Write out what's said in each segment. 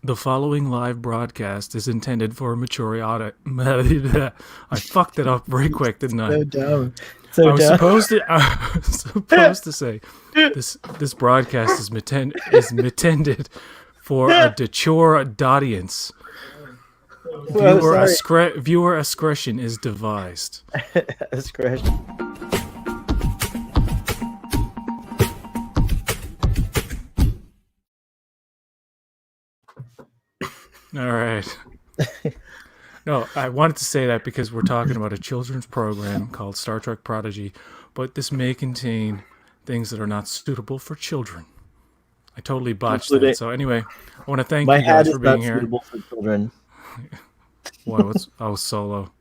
The following live broadcast is intended for a mature audience. I fucked it up very quick, didn't I? So dumb. I was supposed to say this broadcast is intended for a mature audience. Viewer discretion is advised. Discretion. All right. No, I wanted to say that because we're talking about a children's program called Star Trek Prodigy, but this may contain things that are not suitable for children. I totally botched that. So anyway, I want to thank you guys for being here. Suitable for children. Solo.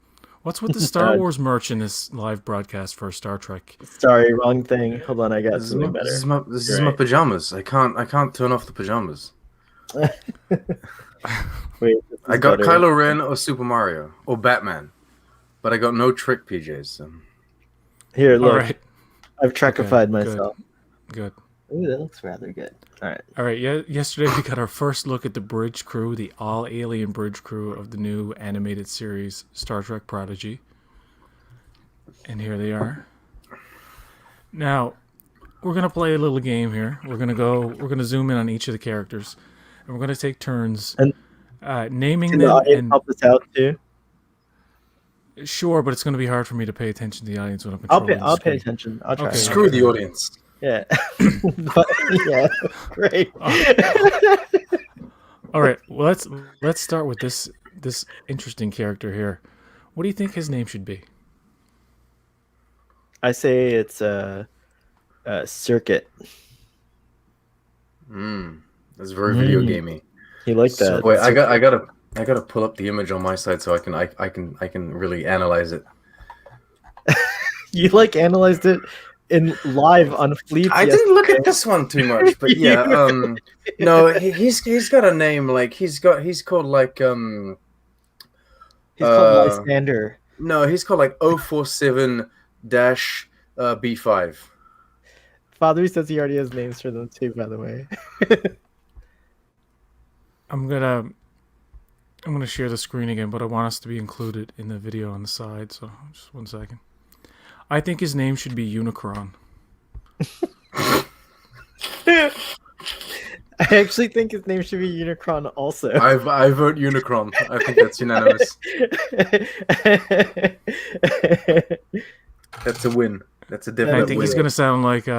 What's with the Star Wars merch in this live broadcast for Star Trek? Sorry, wrong thing. Hold on, I got something better. This is my pajamas. I can't turn off the pajamas. Wait, I got Kylo Ren or Super Mario or Batman, but I got no trick PJs. So. Here, look. Right. I've Trekified myself. Good. Ooh, that looks rather good. All right. Yesterday we got our first look at the bridge crew, the all-alien bridge crew of the new animated series Star Trek Prodigy. And here they are. Now, we're gonna play a little game here. We're gonna zoom in on each of the characters, and we're gonna take turns naming them. And help us out too. Sure, but it's gonna be hard for me to pay attention to the audience when I'm controlling. I'll pay attention. I'll try. Okay, screw the audience. Yeah. Yeah. Great. All right. Well, let's start with this interesting character here. What do you think his name should be? I say it's Circuit. That's very video gamey. He liked that. So, wait, I gotta pull up the image on my side so I can really analyze it. You analyzed it in live on Fleet. I didn't look at this one too much, but yeah, no, he's got a name he's called Lysander. No, he's called 047-B5. Father says he already has names for them too, by the way. I'm gonna share the screen again, but I want us to be included in the video on the side, so just 1 second. I think his name should be Unicron. I actually think his name should be Unicron also. I vote Unicron. I think that's unanimous. That's a win. That's a definite win. I think he's going to sound like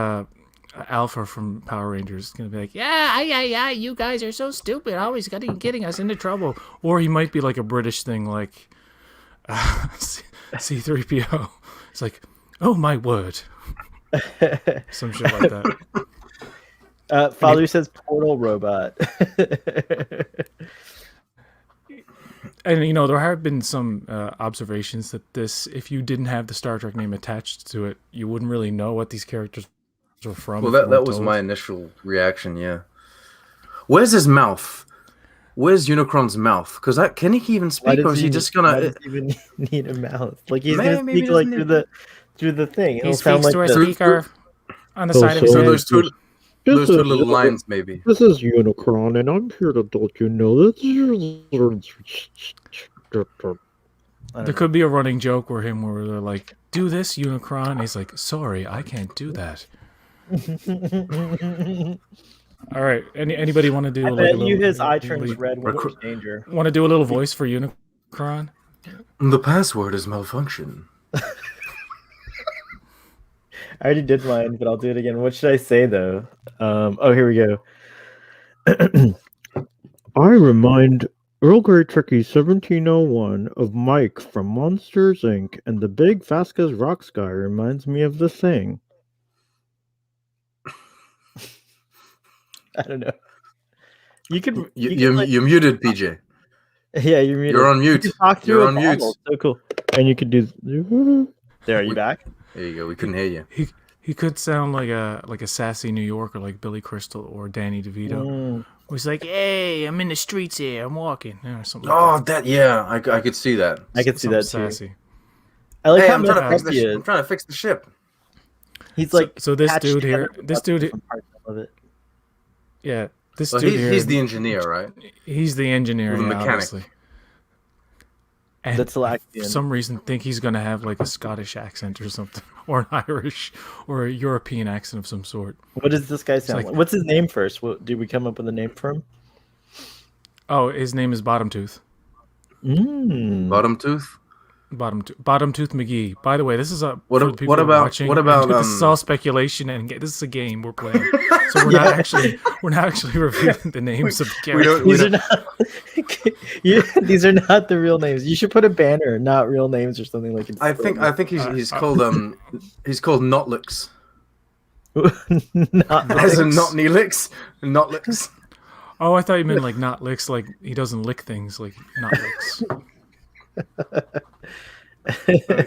Alpha from Power Rangers. He's going to be like, yeah, you guys are so stupid. Always getting us into trouble. Or he might be like a British thing like C-3PO. It's like, oh my word. Some shit like that. Father says portal robot. And there have been some observations that if you didn't have the Star Trek name attached to it, you wouldn't really know what these characters were from. Well, that was my initial reaction. Yeah. Where's his mouth? Where's Unicron's mouth? Because can he even speak, or is he just gonna? Why does he even need a mouth? He's gonna speak through the thing. He speaks to a speaker on the side of his head. So those two little lines, maybe. This is Unicron, and I'm here to let you know that there could be a running joke where they're like, "Do this, Unicron." And he's like, "Sorry, I can't do that." All right. Anybody want to do? His eye turns red when there's danger. Want to do a little voice for Unicron? The password is malfunction. I already did mine, but I'll do it again. What should I say, though? Here we go. I remind Earl Grey Trekkie 1701 of Mike from Monsters, Inc., and the big Vasquez Rocks guy reminds me of the Thing. I don't know. You're muted, PJ. Yeah, you're muted. You're on mute. You're on mute. So cool. And you could do... There, are you back? There you go. We couldn't hear you. He could sound like a sassy New Yorker, like Billy Crystal or Danny DeVito. He's like, "Hey, I'm in the streets here. I'm walking," or something. I could see that. I could see that sassy. Too. I like how I'm trying to fix the ship. He's like, so this dude here, love it. yeah. This Well, dude here, he's the engineer, right? he's the engineer, The yeah, mechanic. obviously. And That's for Laxian. some reason, think he's gonna have like a Scottish accent or something, or an Irish, or a European accent of some sort. What does this guy sound like- like? What's his name first? Did we come up with a name for him? Oh, his name is Bottom Tooth. Bottom tooth. Bottom Tooth McGee. By the way, this is a What for a- the people what who are about- watching. what about, this is all speculation, and this is a game we're playing. So we're not actually revealing the names of the characters. These are not. These are not the real names. You should put a banner, not real names, or something like it. I think he's called Notlix. Not As in not Neelix, Notlix. Oh, I thought you meant like not licks, like he doesn't lick things, like not licks.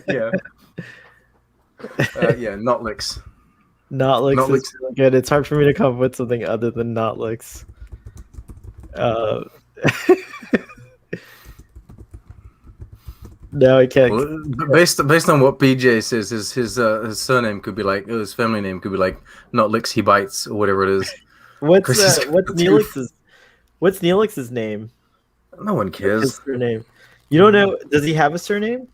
Yeah. Yeah, Notlix. Notlix Notlix. is really good. It's hard for me to come up with something other than Notlix. No, I can't. Well, based on what PJ says, his surname could be like, his family name could be like Notlix, he bites, or whatever it is. What's Chris is what's got a tooth. Neelix's name? No one His cares. surname. You don't know? Does he have a surname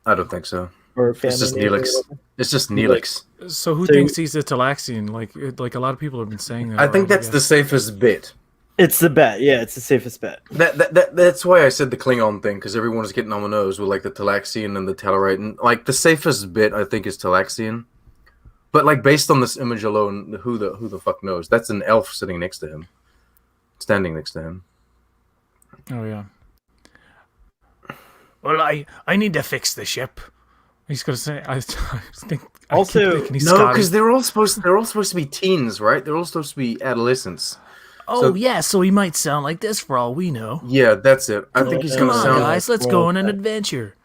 I don't think so. or a family It's just name? or Neelix. whatever? It's just Neelix. So who So- thinks he's a Talaxian? Like a lot of people have been saying that. I think already, that's the safest bit. It's the bet. Yeah, it's the safest bet. That's why I said the Klingon thing, because everyone was getting on my nose with like the Talaxian and the Tellarite, and like the safest bit I think is Talaxian. But like based on this image alone, who the fuck knows? That's an elf sitting next to him, standing next to him. Oh yeah. Well, I need to fix the ship. He's gonna say. I think. I Also- keep thinking he's No, Scottish. because they're all supposed to be teens, right? They're all supposed to be adolescents. Oh so- yeah, so he might sound like this for all we know. Yeah, that's it. I think he's Come gonna on, sound. guys. let's go on an adventure.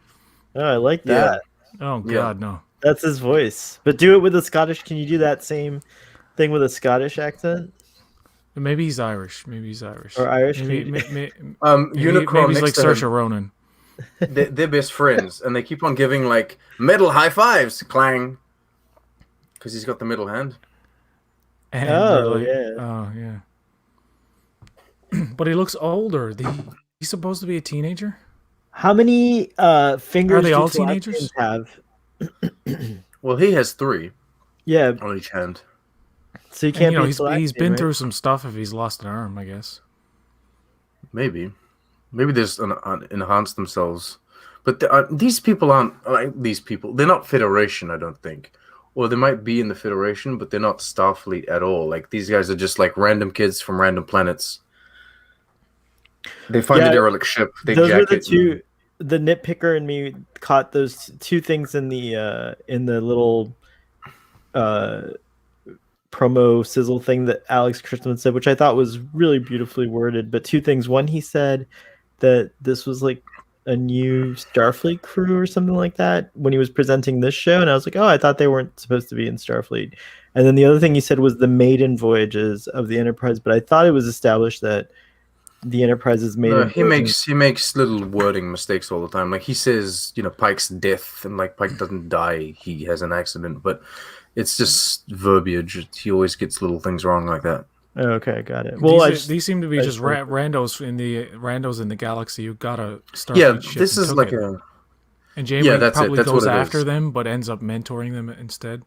Oh, I like Yeah. that. Oh Yeah. God, no. That's his voice. But do it with a Scottish. Can you do that same thing with a Scottish accent Maybe he's Irish. Maybe he's Irish. or Irish? Can Maybe, you do- maybe Unicron he's next like to Saoirse him. Ronan. They're best friends, and they keep on giving like metal high fives, clang, because he's got the middle hand. And Oh, they're yeah. Oh yeah. But he looks older. He's supposed to be a teenager. How many fingers Are they do all Talaxians teenagers? have? Well, he has 3 Yeah, on each hand. so you And, can't you know, be he's Talaxian, been right? through some stuff if he's lost an arm, I guess. Maybe there's enhanced themselves, but these people aren't like these people. They're not Federation, I don't think. Or they might be in the Federation, but they're not Starfleet at all. Like these guys are just like random kids from random planets. They find Yeah, a derelict ship. They Those jack were the it. two. The nitpicker in me caught those two things in the little promo sizzle thing that Alex Christman said, which I thought was really beautifully worded. But two things. One, he said that this was like a new Starfleet crew or something like that when he was presenting this show, and I was like, oh, I thought they weren't supposed to be in Starfleet. And then the other thing he said was the maiden voyages of the Enterprise, but I thought it was established that the Enterprise's maiden. No, he makes little wording mistakes all the time. Like he says, Pike's death, and like Pike doesn't die. He has an accident, but it's just verbiage. He always gets little things wrong like that. Oh, okay, got it. Well, These seem to be I just just- randos in the galaxy who got a Starfleet Yeah, ship this and is took like it. a. And Janeway Yeah, that's it. probably That's goes what it after is. them, but ends up mentoring them instead.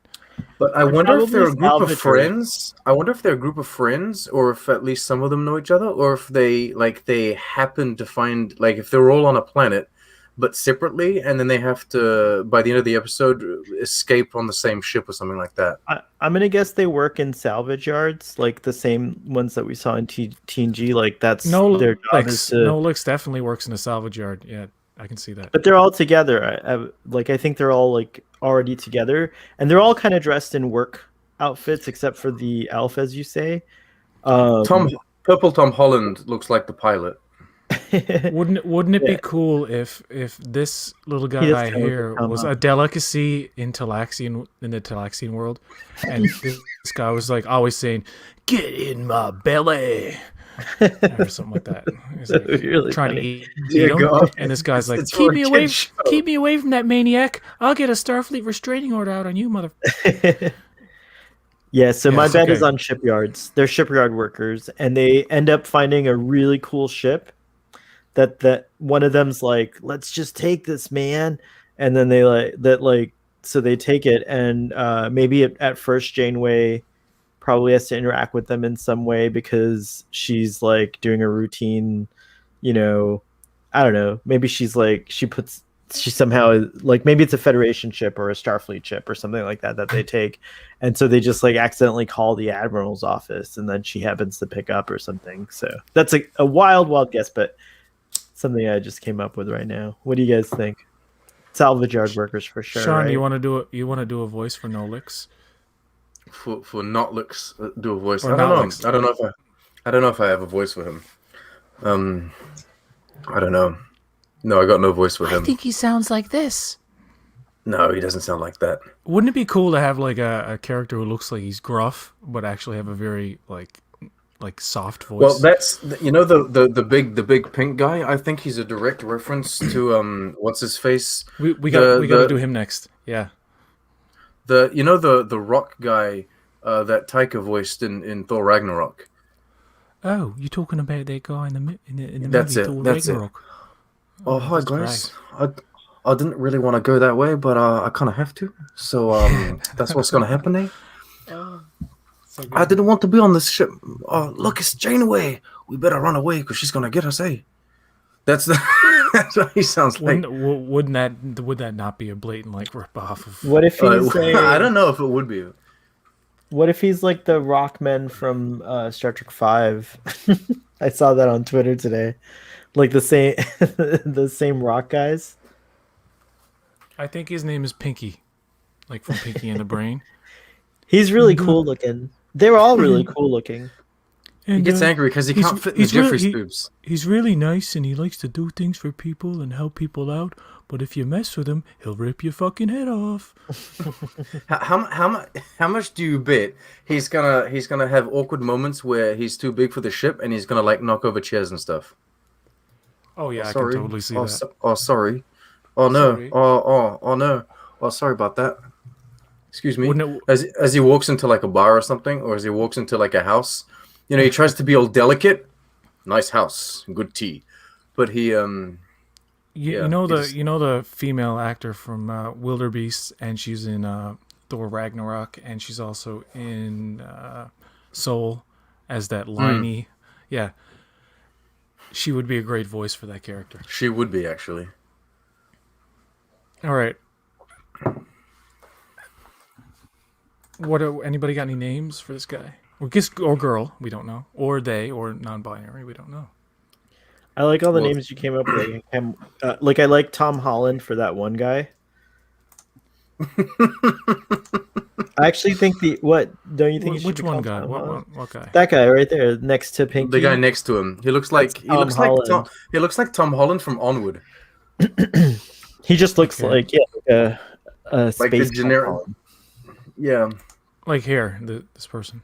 But I wonder if they're a probably group of salvage her. friends. I wonder if they're a group of friends, or if at least some of them know each other, or if they happen to find if they're all on a planet, but separately, and then they have to by the end of the episode escape on the same ship or something like that. I'm gonna guess they work in salvage yards, like the same ones that we saw in TNG. Like that's their job is to. Nolix definitely works in a salvage yard. Yeah, I can see that. But they're all together. I think they're all already together, and they're all kind of dressed in work outfits, except for the Alpha, as you say. Purple Tom Holland looks like the pilot. Wouldn't it Yeah. be cool if this little He does guy kinda look here like Tom was a Holland. delicacy in the Talaxian world, and this guy was like always saying, "Get in my belly," or something like that. He's like Really trying funny. to eat Dear him, God. and this guy's like, It's "Keep for a me kid's away, show." from that maniac! I'll get a Starfleet restraining order out on you, mother." Yeah, so my Yes, bet is okay. on shipyards. They're shipyard workers, and they end up finding a really cool ship that one of them's like, let's just take this, man. And then they so they take it, and maybe at first Janeway probably has to interact with them in some way because she's like doing a routine, you know, I don't know, maybe she somehow, like, maybe it's a Federation ship or a Starfleet ship or something like that they take, and so they just like accidentally call the admiral's office, and then she happens to pick up or something. So that's a wild guess, but something I just came up with right now. What do you guys think? Salvage yard workers for sure, Sean, right? you want to do a voice for Nolix? For not looks do a voice. Or I don't know. Nolix. I don't know if I have a voice for him. I don't know. No, I got no voice for I him. think he sounds like this. No, he doesn't sound like that. Wouldn't it be cool to have like a character who looks like he's gruff, but actually have a very like soft voice? Well, that's the big pink guy. I think he's a direct reference to what's his face. we got to do him next. Yeah. The rock guy that Taika voiced in Thor Ragnarok. Oh, you're talking about that guy in the That's movie it. Thor That's it. Ragnarok. Oh, hi that's guys. I didn't really want to go that way, but I kind of have to. So that's what's gonna happen, eh? I didn't want to be on this ship. Oh, look, it's Janeway. We better run away because she's gonna get us, eh? That's what he sounds like. Would that not be a blatant like rip off of? What if he's I don't know if it would be. What if he's like the Rockmen from Star Trek Five? I saw that on Twitter today. Like the same the same rock guys. I think his name is Pinky, like from Pinky and the Brain. He's really cool looking. They're all really cool looking. And, He gets angry because he can't fit in the Jeffrey Spoobs. He's really nice and he likes to do things for people and help people out. But if you mess with him, he'll rip your fucking head off. How much do you bet he's gonna have awkward moments where he's too big for the ship and he's gonna like knock over chairs and stuff? Oh yeah, Sorry. I can totally see that. Sorry. Oh no. Sorry. Oh no. Oh, sorry about that. Excuse me. Wouldn't it- As he walks into like a bar or something, or as he walks into like a house, he tries to be all delicate. Nice house, good tea, but he You know the female actor from Wildebeest, and she's in Thor Ragnarok, and she's also in Soul as that Liney. Yeah, she would be a great voice for that character. She would be actually. All right. Anybody got any names for this guy? Or girl? We don't know. Or they, or non-binary? We don't know. I like all the names you came up with. I like Tom Holland for that one guy. I actually think don't you think? Which one guy? What guy? That guy right there, next to Pinky. The guy next to him. He looks like Tom Holland from Onward. He just looks like a Like space the generic. Holland. Yeah. Like here, this person.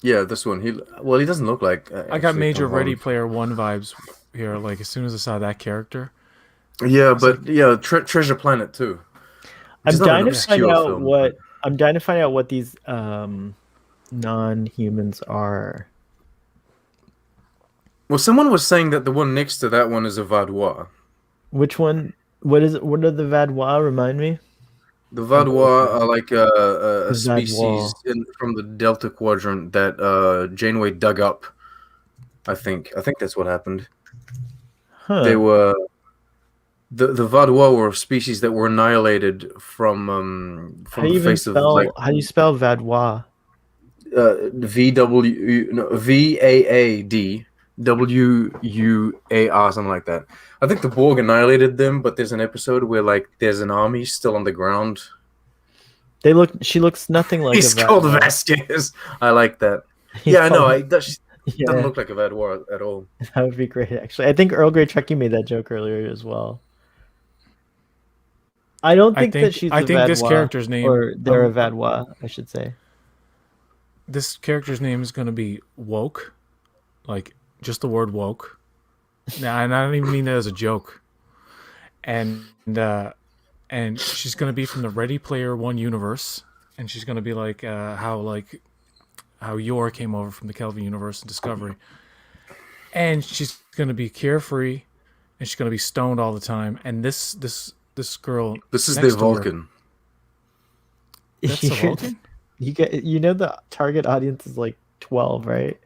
Yeah, this one. He doesn't look like. I got major Ready Player One vibes here. Like as soon as I saw that character. Yeah, but Treasure Planet too. I'm dying to find out what these non-humans are. Well, someone was saying that the one next to that one is a Vaudois. Which one? What is it? What are the Vaudois? Remind me. The Vaudois are like a The species Vaudois. from the Delta Quadrant that Janeway dug up. I think that's what happened. Huh. They were the Vaudois were a species that were annihilated from the face of like How do you spell Vaudois? VAAD WUAR, something like that. I think the Borg annihilated them, but there's an episode where like there's an army still on the ground. She looks nothing like He's a Vaudois. called Vasquez. I like that. He's I know. called- She doesn't look like a Vaudois at all. That would be great, actually. I think Earl Grey Trekkie made that joke earlier as well. I don't think that she's a think this Vaudois, character's name, or they're a Vaudois, I should say. This character's name is going to be Woke. Like, just the word woke. Now, and I don't even mean that as a joke. And she's going to be from the Ready Player One universe. and she's gonna be like how Yor came over from the Kelvin universe in Discovery, and she's gonna be carefree, and she's gonna be stoned all the time. And this girl, This is next the to her- Vulcan. That's the Vulcan. You know the target audience is like 12, right?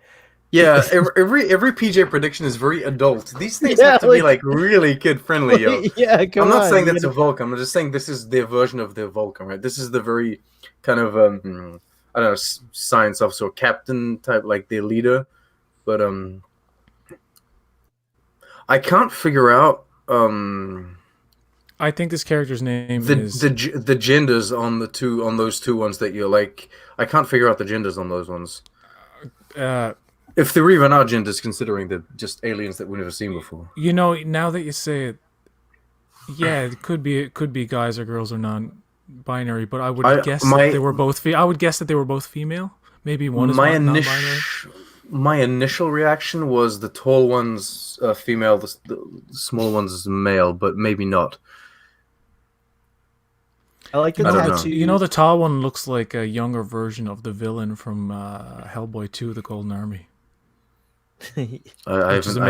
Yeah, every PJ prediction is very adult. These things Yeah, have to be like really kid friendly, yo. Yeah, come I'm not on, saying you that's a gotta- Vulcan. I'm just saying this is their version of their Vulcan, right? This is the very kind of I don't know, science officer or captain type, like their leader. But I can't figure out I think this character's name the is the genders on those two ones that you're like. I can't figure out the genders on those ones. If there even are genders, considering they're just aliens that we've never seen before. You know, now that you say it, yeah, it could be guys or girls or non-binary, but I would guess that they were both. I would guess that they were both female. Maybe one is non-binary. My initial reaction was the tall one's female, the small one's is male, but maybe not. I like the I don't know. tattoo. You know, the tall one looks like a younger version of the villain from Hellboy 2: The Golden Army, which is a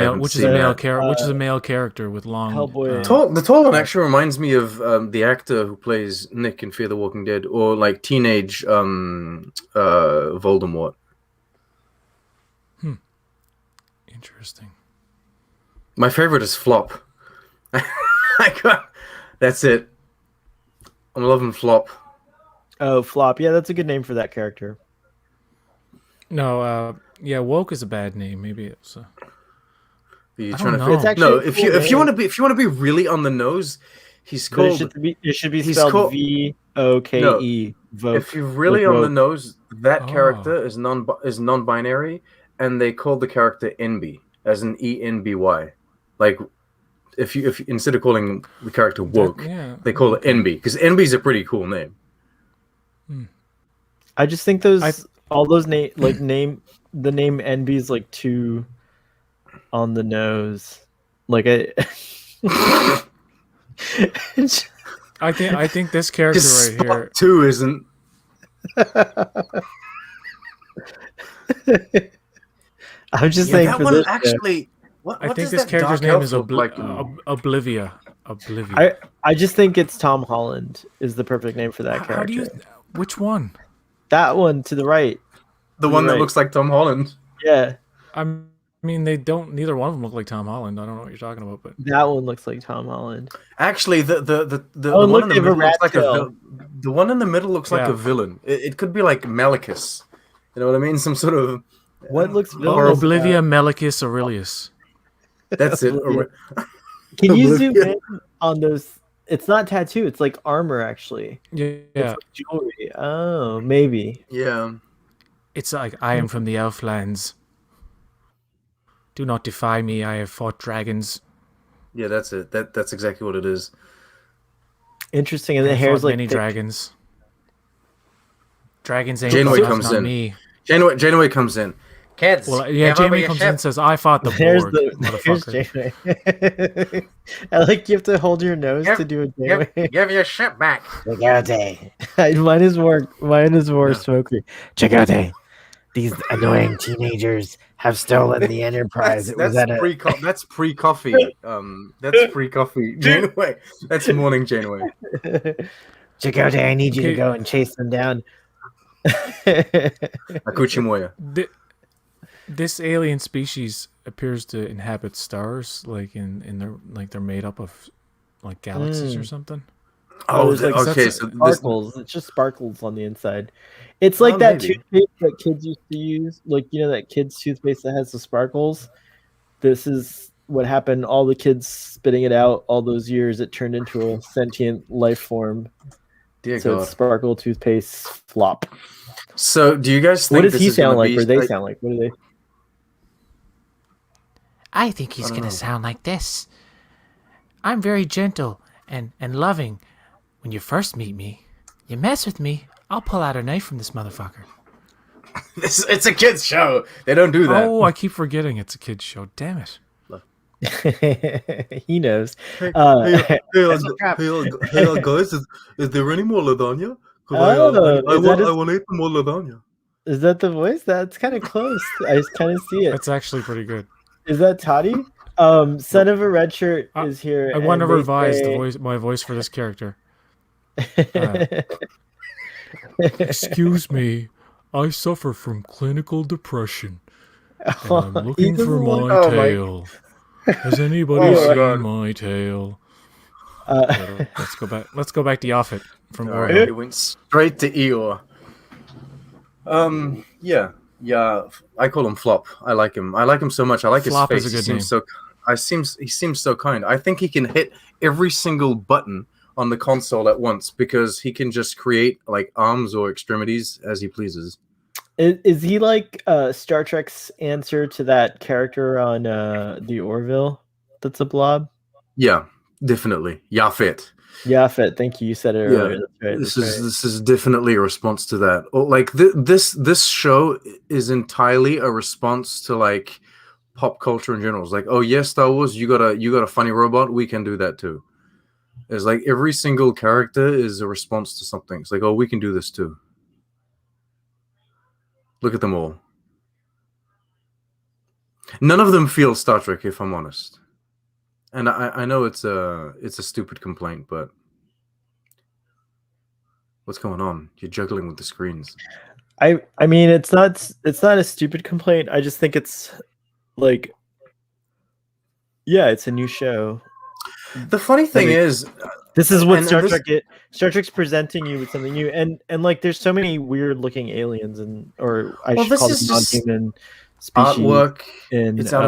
male character with long. Hellboy. The tall one actually reminds me of the actor who plays Nick in Fear the Walking Dead, or like teenage Voldemort. Interesting. My favorite is Flop. That's it. I'm loving Flop. Oh, Flop. Yeah, that's a good name for that character. No, yeah, woke is a bad name. Maybe it's. Are you I trying don't to know. It's actually no? a If cool you name. want to be really on the nose, he's But called. it should be he's spelled called- VOKE. Voke. If you're really Like on the woke. nose, that Oh. character is non-binary, and they call the character Enby as an ENBY. Like if you instead of calling the character woke, they call it Enby because Enby's a pretty cool name. I just think all those the name NB is like too on the nose. Like I think this character Because right here. Spock 2 isn't. I'm just Yeah, saying that for one this. actually. What I think does this that character's dark name is elf look like? Oblivia. Oblivia. I just think it's Tom Holland is the perfect name for that character. How do you? Which one? That one to the right. The one that right. looks like Tom Holland. Yeah, I mean, they don't. Neither one of them look like Tom Holland. I don't know what you're talking about, but that one looks like Tom Holland. Actually, the Oh, one look, in the they have a middle looks rat like tail. the one in the middle looks like Yeah. a villain. It could be like Malachus. You know what I mean? Some sort of. What looks or villainous Oblivia Melicus Aurelius. That's it. Oblivia. Can you zoom Oblivia. in on those? It's not tattoo. It's like armor, actually. Yeah, It's like jewelry. Oh, maybe. Yeah. it's like I am from the Elflands. Do not defy me. I have fought dragons. Yeah, that's it. That's exactly what it is. Interesting. And the I hair's fought like many thick. dragons. Dragons ain't Janeway fought, comes not in. me. Janeway comes in. Kids. Well, yeah, Janeway comes in and says, "I fought the There's Borg, there's motherfucker." Janeway. I like you have to hold your nose to do a Janeway. Give your shit back. Mine is more smoky. Chakotay, these annoying teenagers have stolen the Enterprise. That's pre-coffee. That's pre-coffee. Janeway. That's morning Janeway. Chakotay, I need you Okay. to go and chase them down. Akuchimoya. This alien species appears to inhabit stars, like in their they're made up of like galaxies or something. Oh, there's, like, okay. that's- So this, Sparkles. It's just sparkles on the inside. It's like Oh, that maybe. toothpaste that kids used to use. Like, you know, that kids' toothpaste that has the sparkles. This is what happened. All the kids spitting it out all those years. It turned into a sentient life form. dear So God. it's sparkle toothpaste flop. So do you guys think What does this he is gonna sound like? be Or they sound like? What do they? I think he's I don't going know. to sound like this. I'm very gentle and loving. When you first meet me, you mess with me, I'll pull out a knife from this motherfucker. It's a kids show. They don't do that. Oh, I keep forgetting it's a kids show. Damn it! He knows. Hey, Uh, hey, guys, is there any more lasagna? Oh, is that his- want to eat more lasagna. Is that the voice? That's kind of close. I just kind of see it. That's actually pretty good. Is that Toddy? Son of a Red Shirt is here. I want to and they revise say- my voice for this character. Excuse me, I suffer from clinical depression, and I'm looking He for doesn't my look- Oh my- tail. Has anybody Oh my seen God. my tail? Uh, Let's go back to Offit from All right, Oreo. he went straight to Eeyore. Yeah. I call him Flop. I like him. I like him so much. I like Flop his is face. a good name. He seems so kind. I think he can hit every single button on the console at once because he can just create like arms or extremities as he pleases. is he like Star Trek's answer to that character on the Orville? That's a blob. Yeah, definitely. Yafet. Yeah, Fit. Thank you. You said it earlier. That's right. This is definitely a response to that. Like this show is entirely a response to like pop culture in general. It's like, oh yes, Star Wars, you got a funny robot, we can do that too. It's like every single character is a response to something. It's like, oh, we can do this too. Look at them all. None of them feel Star Trek, if I'm honest. And I know it's a stupid complaint, but what's going on? You're juggling with the screens. I mean, it's not a stupid complaint. I just think it's like, yeah, it's a new show. The funny thing mean, is, This is what And Star this- Trek is. Star Trek's presenting you with something new, and like there's so many weird looking aliens, and or I Well, should this call them is just non-human species. artwork. In, It's out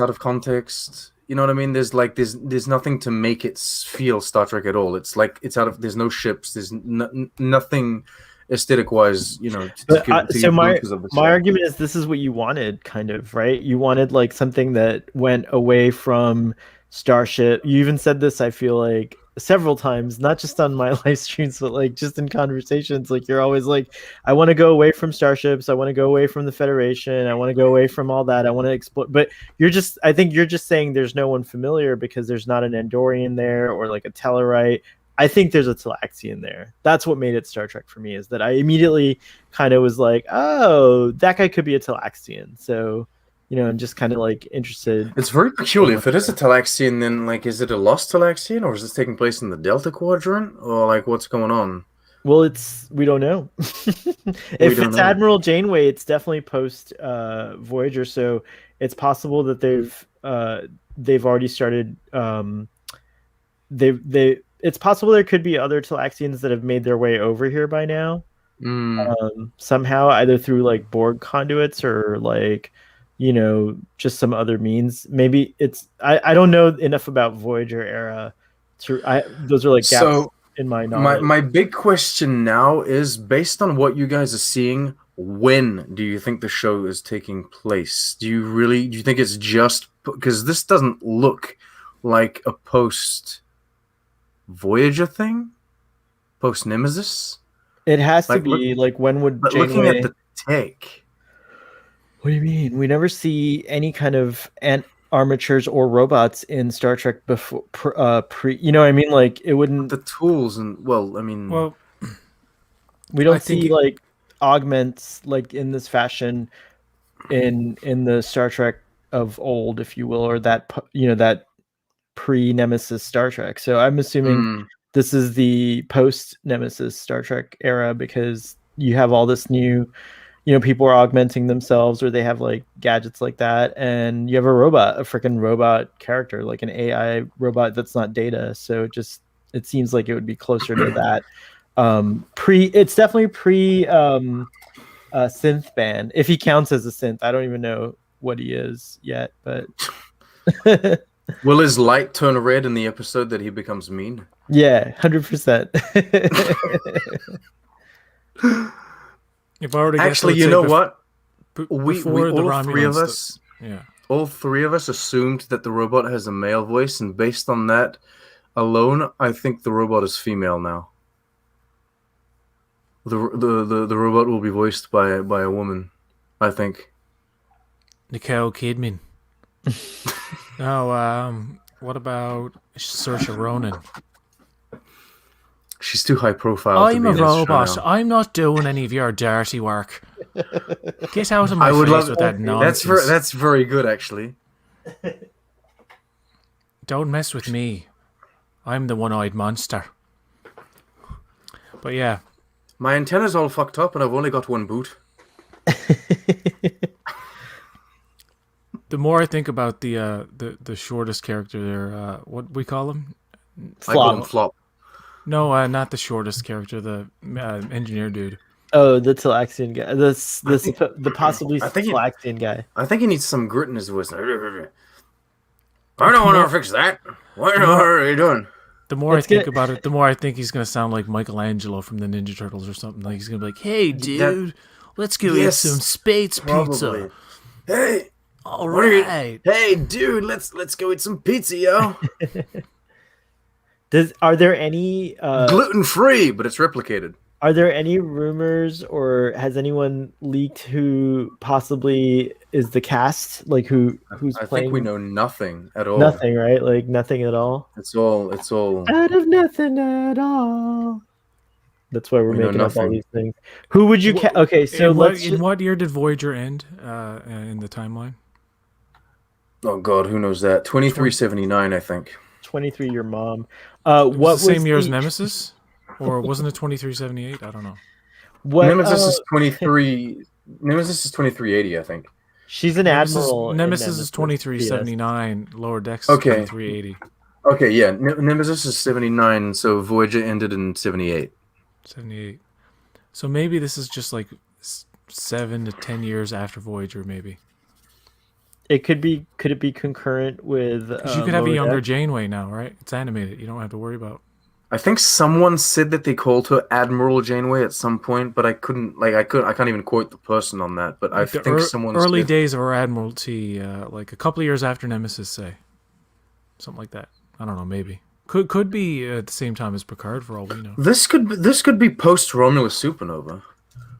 of context. You know what I mean? There's nothing to make it feel Star Trek at all. It's like there's no ships. There's nothing aesthetic wise. You know. But so my glimpses of the show. argument is this is what you wanted, kind of, right? You wanted like something that went away from Starship. You even said this, I feel like, several times, not just on my live streams, but like just in conversations. Like you're always like, I want to go away from starships. I want to go away from the Federation. I want to go away from all that. I want to explore. But I think you're just saying there's no one familiar because there's not an Andorian there or like a Tellarite. I think there's a Talaxian there. That's what made it Star Trek for me, is that I immediately kind of was like, oh, that guy could be a Talaxian. So, you know, I'm just kind of like interested. It's very peculiar. If it is a Talaxian, then like, is it a lost Talaxian, or is this taking place in the Delta Quadrant, or like, what's going on? Well, we don't know. If don't it's know. Admiral Janeway, it's definitely post Voyager, so it's possible that they've already started. It's possible there could be other Talaxians that have made their way over here by now, somehow, either through like Borg conduits or like, you know, just some other means. Maybe it's I don't know enough about Voyager era. Those are like gaps So in my knowledge. my big question now is, based on what you guys are seeing, when do you think the show is taking place? Do you think it's just because this doesn't look like a post Voyager thing, post Nemesis? It has to Like, be like, when would But Janeway? looking at the tech, What do you mean? We never see any kind of armatures or robots in Star Trek before pre. You know what I mean? Like it wouldn't. the tools, and well, I mean, Well, We don't I think see it- like augments like in this fashion in the Star Trek of old, if you will, or that that pre-Nemesis Star Trek. So I'm assuming this is the post-Nemesis Star Trek era, because you have all this new, you know, people are augmenting themselves, or they have like gadgets like that, and you have a freaking robot character, like an AI robot that's not Data. So it seems like it would be closer to that. It's definitely pre synth band, if he counts as a synth. I don't even know what he is yet, but will his light turn red in the episode that he becomes mean? yeah, 100%. if I were to guess, Actually, let's you say know what? We before the all three of Romulans us. yeah. All three of us assumed that the robot has a male voice, and based on that alone, I think the robot is female now. The robot will be voiced by a woman, I think. Nicole Kidman. No, what about Saoirse Ronan? She's too high profile. to I'm be a in this show robot. now. I'm not doing any of your dirty work. Get out of my I would face love with that That's nonsense. that's very good, actually. Don't mess with me. I'm the one-eyed monster. But yeah, My antenna's all fucked up, and I've only got one boot. the more I think about the shortest character there, what we call him? I call him Flop. Flop. No, not the shortest character. The engineer dude. Oh, the Talaxian guy. The possibly I think he- Talaxian guy. I think he needs some grit in his voice. I don't want to fix that. What are you doing? The more It's I think good- about it, the more I think he's gonna sound like Michelangelo from the Ninja Turtles or something. Like he's gonna be like, "Hey, dude, let's go eat Yes, some space Probably. pizza." Hey, All what are you- right. hey, dude, let's go eat some pizza, yo. Are there any Gluten free, but it's replicated. Are there any rumors, or has anyone leaked who possibly is the cast? Like who's I playing? think we know nothing at all. Nothing, right? Like nothing at all. It's all. Out of nothing at all. That's why we're We know making up all nothing. these things. Who would you? Okay, so In what year did Voyager end in the timeline? Oh God, who knows that? 2379, I think. 23. Your mom. It What was the same year as the- Nemesis, or wasn't it 2378? I don't know. What? Nemesis is 23. Nemesis is 2380, I think. She's an admiral. in Nemesis is 2379. Lower Decks is Okay. 2380. Okay, yeah. Nemesis is 79, so Voyager ended in 78. 78. So maybe this is just like 7 to 10 years after Voyager, maybe. It could be. Could it be concurrent with? Because you could have a Lower younger Decks? Janeway now, right? It's animated. You don't have to worry about. I think someone said that they called her Admiral Janeway at some point, but I can't even quote the person on that. But I The think someone early said, days of our Admiralty, like a couple of years after Nemesis, say. Something like that. I don't know, maybe. Could be at the same time as Picard, for all we know. this could be post Romulus supernova,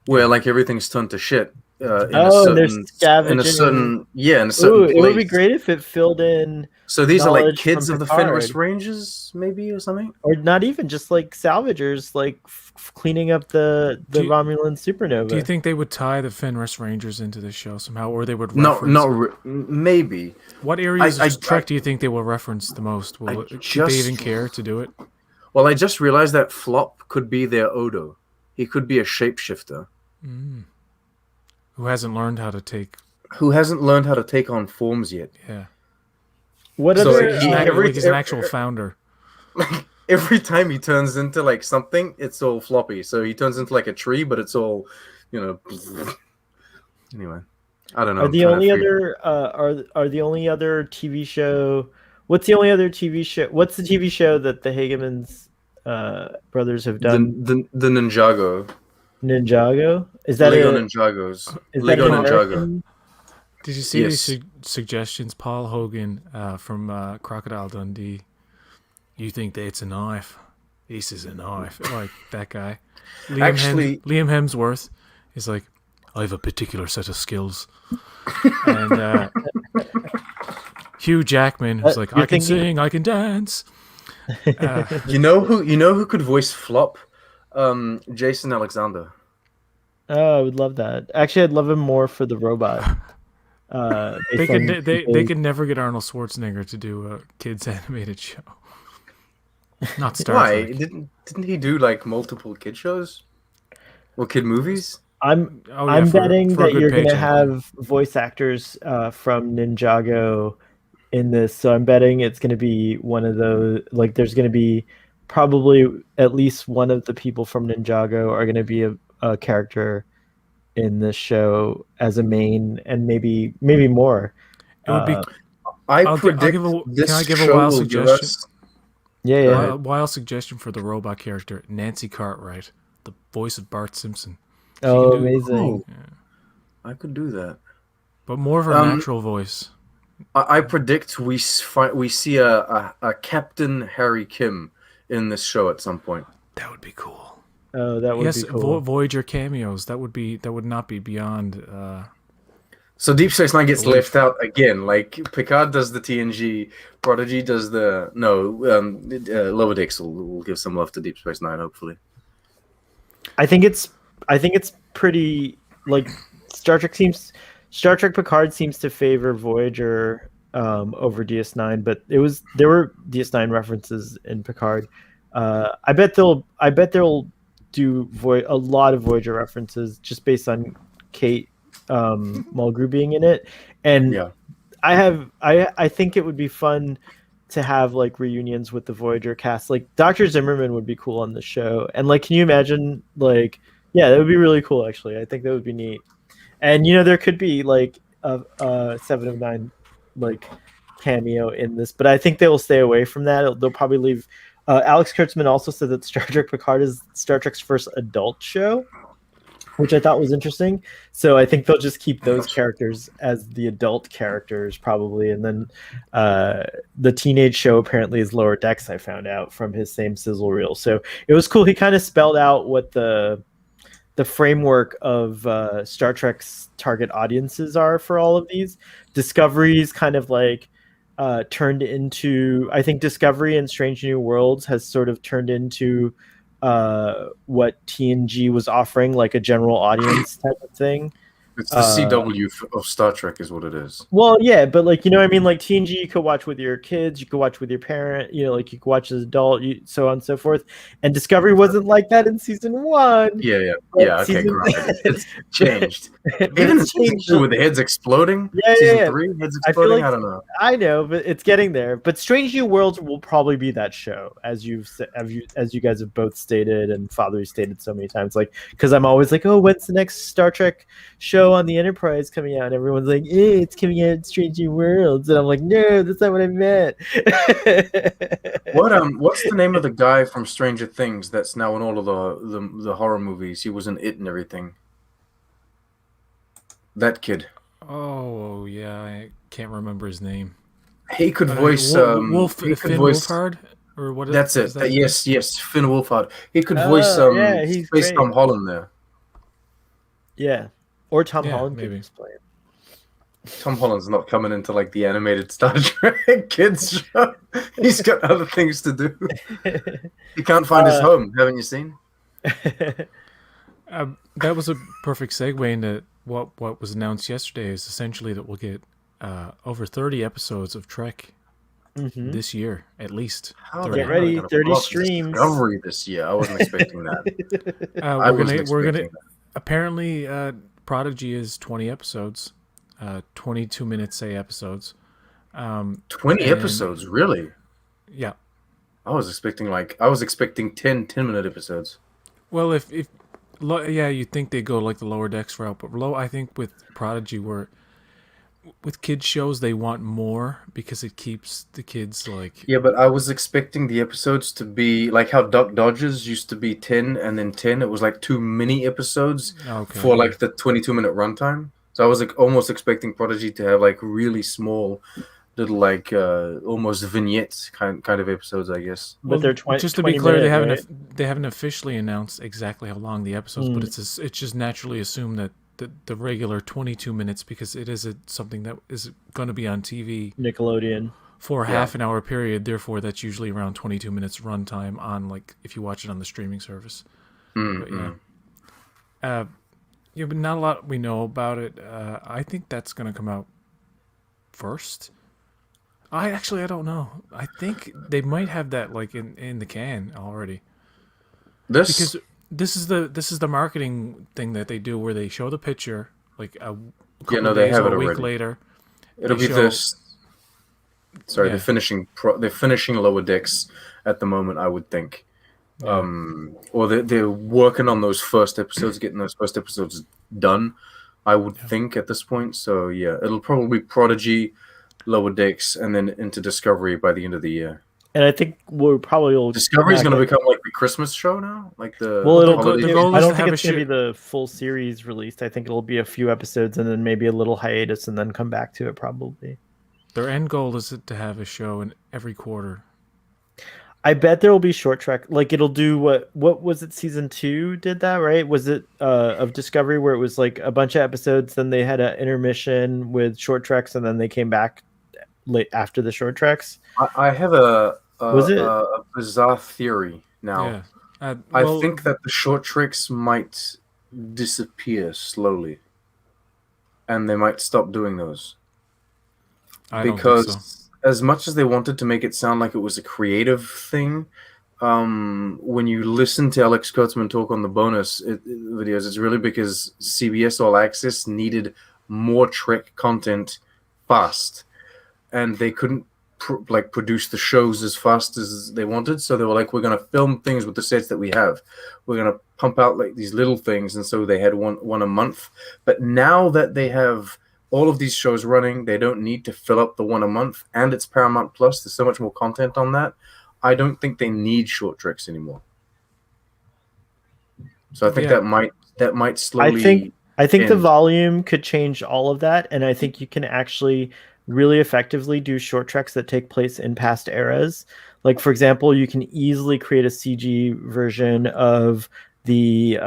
where like everything's turned to shit. In Oh, they're scavenging. in a certain Ooh, place. it would be great if it filled in, So these are like knowledge kids from of the Picard. Fenris Rangers, maybe, or something. or not even just like salvagers, like cleaning up the Do you- Romulan supernova. Do you think they would tie the Fenris Rangers into the show somehow, or they would No, reference... maybe. What areas I- of Trek do you think they will reference the most? Will do they even care to do it? Well, I just realized that Flop could be their Odo. He could be a shapeshifter Who hasn't learned how to take... who hasn't learned how to take on forms yet. Yeah. What So other? he- He's an actual founder. Every time he turns into like something, it's all floppy. So he turns into like a tree, but it's all, Anyway, I don't know. Are I'm the trying to only figure- other are the only other TV show? What's the only other TV show? What's the TV show that the Hagemans brothers have done? the Ninjago. Ninjago? Is that Lego a Ninjagos. is Lego that an Ninjago. American? Did you see Yes. these suggestions? Paul Hogan from Crocodile Dundee. You think that's a knife? This is a knife. Like that guy. Actually- Liam Hemsworth is like, I have a particular set of skills. And Hugh Jackman is like, you're I can thinking- sing, I can dance. You know who could voice Flop? Jason Alexander. Oh, I would love that. Actually, I'd love him more for the robot. They could never get Arnold Schwarzenegger to do a kids animated show. Not Star Why Trek. didn't he do like multiple kid shows or kid movies? I'm Oh, yeah, I'm for- betting for a that good you're gonna paycheck. have voice actors from Ninjago in this. So I'm betting it's gonna be one of those. Like, there's gonna be probably at least one of the people from Ninjago are gonna be a character in this show as a main, and maybe more. It would be I'll predict give a- this can I give a show wild will give suggestion? us- Yeah. a wild suggestion for the robot character, Nancy Cartwright, the voice of Bart Simpson. Oh, can do- amazing. I could do that. But more of her natural voice. I predict we see a Captain Harry Kim in this show at some point. That would be cool. Oh, that would Yes, be cool. Voyager cameos. That would not be beyond. So Deep Space Nine gets Believe. left out again. Like Picard does the TNG, Prodigy does the Lower Decks will give some love to Deep Space Nine, hopefully. I think it's pretty like Star Trek Picard seems to favor Voyager over DS9, but there were DS9 references in Picard. I bet they'll do a lot of Voyager references just based on Kate Mulgrew being in it, and Yeah. I think it would be fun to have like reunions with the Voyager cast. Like Dr. Zimmerman would be cool on the show, and like, can you imagine? Like, yeah, that would be really cool. Actually, I think that would be neat. And there could be like a 7 of 9 like cameo in this, but I think they will stay away from that. They'll probably leave. Alex Kurtzman also said that Star Trek Picard is Star Trek's first adult show, which I thought was interesting. So I think they'll just keep those characters as the adult characters probably, and then the teenage show apparently is Lower Decks. I found out from his same sizzle reel, so it was cool. He kind of spelled out what the framework of Star Trek's target audiences are for all of these. Discovery's kind of like turned into, I think Discovery and Strange New Worlds has sort of turned into what TNG was offering, like a general audience type of thing. It's the CW of Star Trek is what it is. Well, yeah, but like, what I mean, like TNG you could watch with your kids, you could watch with your parent, like you could watch as an adult, so on and so forth. And Discovery wasn't like that in season 1. Yeah. Okay, season... granted. It's changed. But Even it's in season 2 with the heads exploding. Season 3, heads exploding. I don't know. I know, but it's getting there. But Strange New Worlds will probably be that show, as you guys have both stated, and Father stated so many times. Like, because I'm always like, oh, when's the next Star Trek show on the Enterprise coming out? And everyone's like, it's coming out in Strange New Worlds, and I'm like, no, that's not what I meant. What's the name of the guy from Stranger Things that's now in all of the horror movies? He was in It and everything. That kid. Oh yeah, I can't remember his name. He could voice Finn voice Wolfhard, or what? That's it. That Yes, Finn Wolfhard. He could voice he's Space great. Tom Holland there. Yeah, or Tom Yeah, Holland maybe. could just play it. Tom Holland's not coming into like the animated Star Trek kids show. He's got other things to do. He can't find his home. Haven't you seen? That was a perfect segue into what was announced yesterday. Is essentially that we'll get over 30 episodes of Trek this year, at least. How 30. Get ready, am I gonna 30 pull off streams. Discovery this year. I wasn't expecting that. We're gonna apparently Prodigy is 20 episodes, 22 minutes say episodes. 20 episodes, really? Yeah. I was expecting 10-minute episodes. Well, if you'd think they'd go like the Lower Decks route, but I think with Prodigy, with kids shows they want more because it keeps the kids like. Yeah, but I was expecting the episodes to be like how Duck Dodgers used to be 10 and then 10. It was like 2 mini episodes for like the 22-minute runtime. So I was like almost expecting Prodigy to have like really small little like almost vignettes kind of episodes, I guess. But they're just to be clear, they haven't officially announced exactly how long the episodes, but it's just naturally assumed that the regular 22 minutes, because it is something that is going to be on TV Nickelodeon for a half an hour period. Therefore, that's usually around 22 minutes runtime on like if you watch it on the streaming service. Mm-hmm. But but not a lot we know about it. I think that's going to come out first. I don't know. I think they might have that like in the can already. Because this is the marketing thing that they do where they show the picture like a couple they days have or it a week already. later. It'll be this. Sorry, they're finishing Lower Decks at the moment, I would think. Or they're working on those first episodes, getting those first episodes done, I would think at this point. So yeah, it'll probably be Prodigy, Lower Decks, and then into Discovery by the end of the year. And I think we'll probably Discovery is going to become like the Christmas show now, like the. Well, the goal I is don't to think have it's going to be the full series released. I think it'll be a few episodes and then maybe a little hiatus and then come back to it probably. Their end goal is to have a show in every quarter. I bet there will be short trek. Like it'll do what was it? Season 2 did that, right? Was it of Discovery where it was like a bunch of episodes, then they had an intermission with short treks, and then they came back late after the short treks. I have a, Was it? a bizarre theory now. Yeah. I Well, think that the short tricks might disappear slowly, and they might stop doing those. I don't think Because so. as much as they wanted to make it sound like it was a creative thing, when you listen to Alex Kurtzman talk on the videos, it's really because CBS All Access needed more Trek content fast, and they couldn't produce the shows as fast as they wanted. So they were like, "We're gonna film things with the sets that we have. We're gonna pump out like these little things," and so they had one a month. But now that they have all of these shows running, they don't need to fill up the one a month, and it's Paramount Plus. There's so much more content on that. I don't think they need short treks anymore. So I think Yeah. that might slowly. I think the end. volume could change all of that, and I think you can actually really effectively do short treks that take place in past eras. Like for example, you can easily create a CG version of the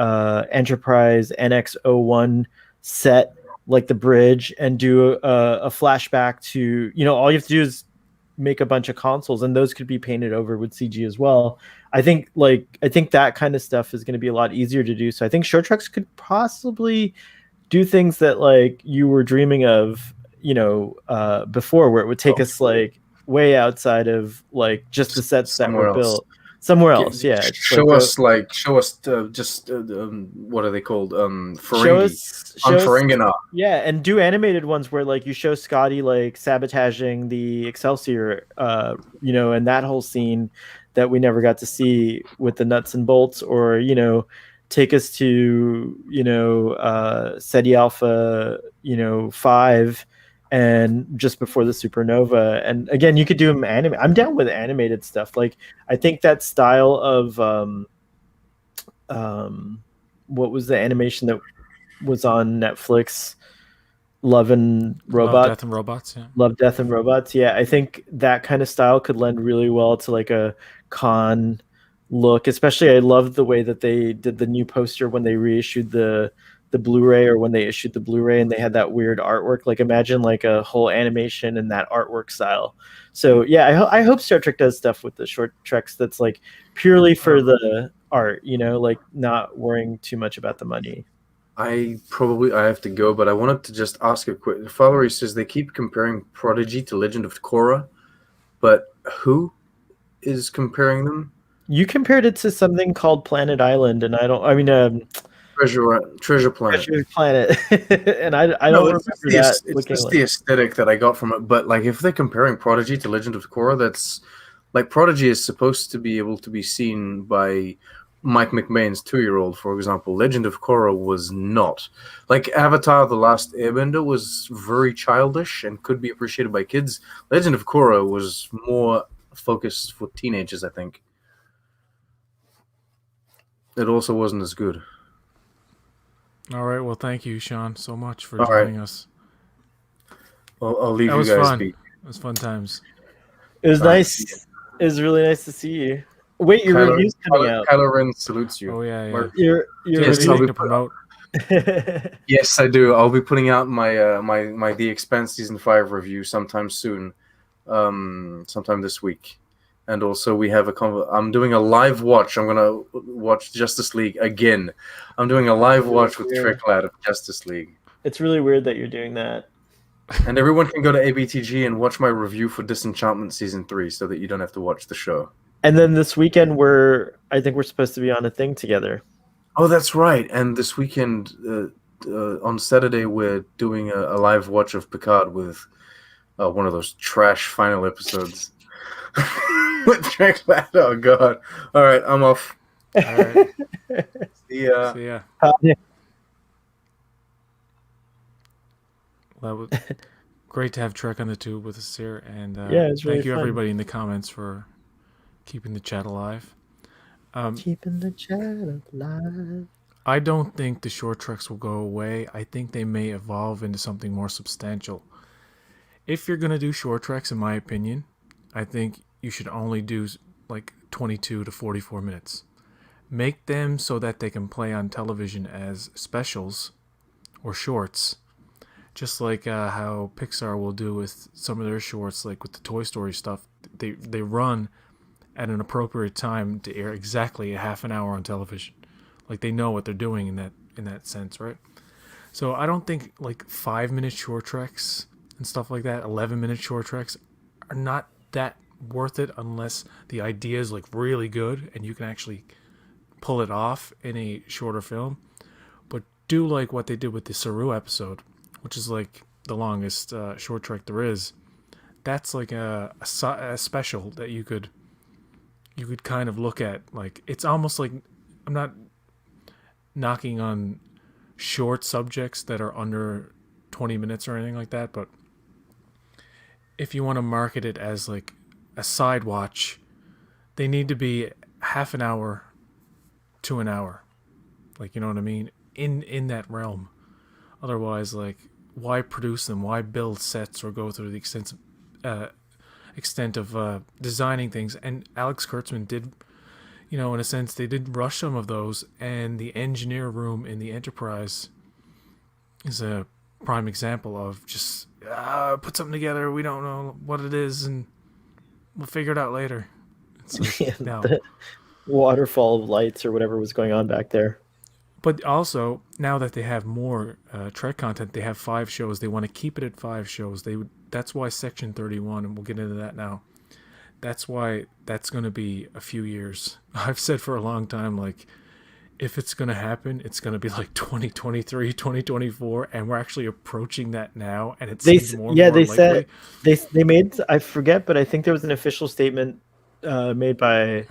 Enterprise NX-01 set, like the bridge, and do a flashback to, all you have to do is make a bunch of consoles, and those could be painted over with CG as well. I think that kind of stuff is going to be a lot easier to do. So I think short treks could possibly do things that like you were dreaming of, before, where it would take us like way outside of like just the sets that Somewhere were else. built somewhere else. Yeah, it's Show like us just what are they called? Ferengi on show us, Ferenginar. yeah, and do animated ones where like you show Scotty like sabotaging the Excelsior, and that whole scene that we never got to see with the nuts and bolts, or take us to SETI Alpha 5, and just before the supernova. And again, you could do them anime. I'm down with animated stuff. Like I think that style of what was the animation that was on Netflix? Love and Love, Robots. Death, and Robots. Yeah. Love, Death, and Robots. Yeah, I think that kind of style could lend really well to like a con look. Especially, I love the way that they did the new poster when they reissued the Blu-ray, or when they issued the Blu-ray, and they had that weird artwork. Like imagine like a whole animation in that artwork style. So yeah, I hope Star Trek does stuff with the short treks that's like purely for the art. Like not worrying too much about the money. I have to go, but I wanted to just ask a quick. Valerie says they keep comparing Prodigy to Legend of Korra, but who is comparing them? You compared it to something called Planet Island, and Treasure Planet. Treasure Planet, and I don't remember that. It's just the aesthetic that I got from it. But like, if they're comparing Prodigy to Legend of Korra, that's like Prodigy is supposed to be able to be seen by Mike McMahon's 2-year-old, for example. Legend of Korra was not. Like Avatar: The Last Airbender was very childish and could be appreciated by kids. Legend of Korra was more focused for teenagers, I think. It also wasn't as good. All right. Well, thank you, Sean, so much for All right. joining us. I'll leave That you was guys fun. be. It was fun times. It was All right, nice. see ya. It was really nice to see you. Wait, your review's coming out. Kylo Ren salutes you. Oh yeah, yeah. Mark- Your Yes, Anything I'll review. be to promote? Yes, I do. I'll be putting out my my The Expanse season 5 review sometime soon, sometime this week, and also we have I'm doing a live watch. I'm gonna watch Justice League again. I'm doing a live watch with Weird. Trek Lad of Justice League, It's really weird that you're doing that. and everyone can go to ABTG and watch my review for Disenchantment season 3, so that you don't have to watch the show. And then this weekend, I think we're supposed to be on a thing together. Oh, that's right. And this weekend, on Saturday, we're doing a live watch of Picard with one of those trash final episodes. With Trek Lad. Oh, God. All right, I'm off. All right. See ya. See ya. Yeah. That was great to have Trek on the Tube with us here, and Yeah, it's really thank you fun. everybody in the comments for keeping the chat alive. Keeping the chat alive. I don't think the short treks will go away. I think they may evolve into something more substantial. If you're gonna do short treks, in my opinion, I think you should only do like 22 to 44 minutes. Make them so that they can play on television as specials or shorts, just like how Pixar will do with some of their shorts, like with the Toy Story stuff. They run at an appropriate time to air exactly a half an hour on television. Like they know what they're doing in that sense, right? So I don't think like 5-minute short treks and stuff like that, 11-minute short treks, are not that worth it unless the idea is like really good and you can actually pull it off in a shorter film. But do like what they did with the Saru episode, which is like the longest short trek there is. That's like a special that you could kind of look at. Like it's almost like, I'm not knocking on short subjects that are under 20 minutes or anything like that, but if you want to market it as like a side watch, they need to be half an hour to an hour. Like, you know what I mean? In that realm. Otherwise, like, why produce them? Why build sets or go through the extent of designing things? And Alex Kurtzman did, you know, in a sense, they did rush some of those, and the engineer room in the Enterprise is a prime example of just put something together. We don't know what it is, and we'll figure it out later. It's like, Yeah, no. the waterfall of lights or whatever was going on back there. But also, now that they have more Trek content, they have 5 shows. They want to keep it at 5 shows. That's why Section 31, and we'll get into that now. That's why that's going to be a few years. I've said for a long time, like, if it's going to happen, it's going to be like 2023, 2024, and we're actually approaching that now, and it seems more and more likely. Said they made, I forget, but I think there was an official statement made by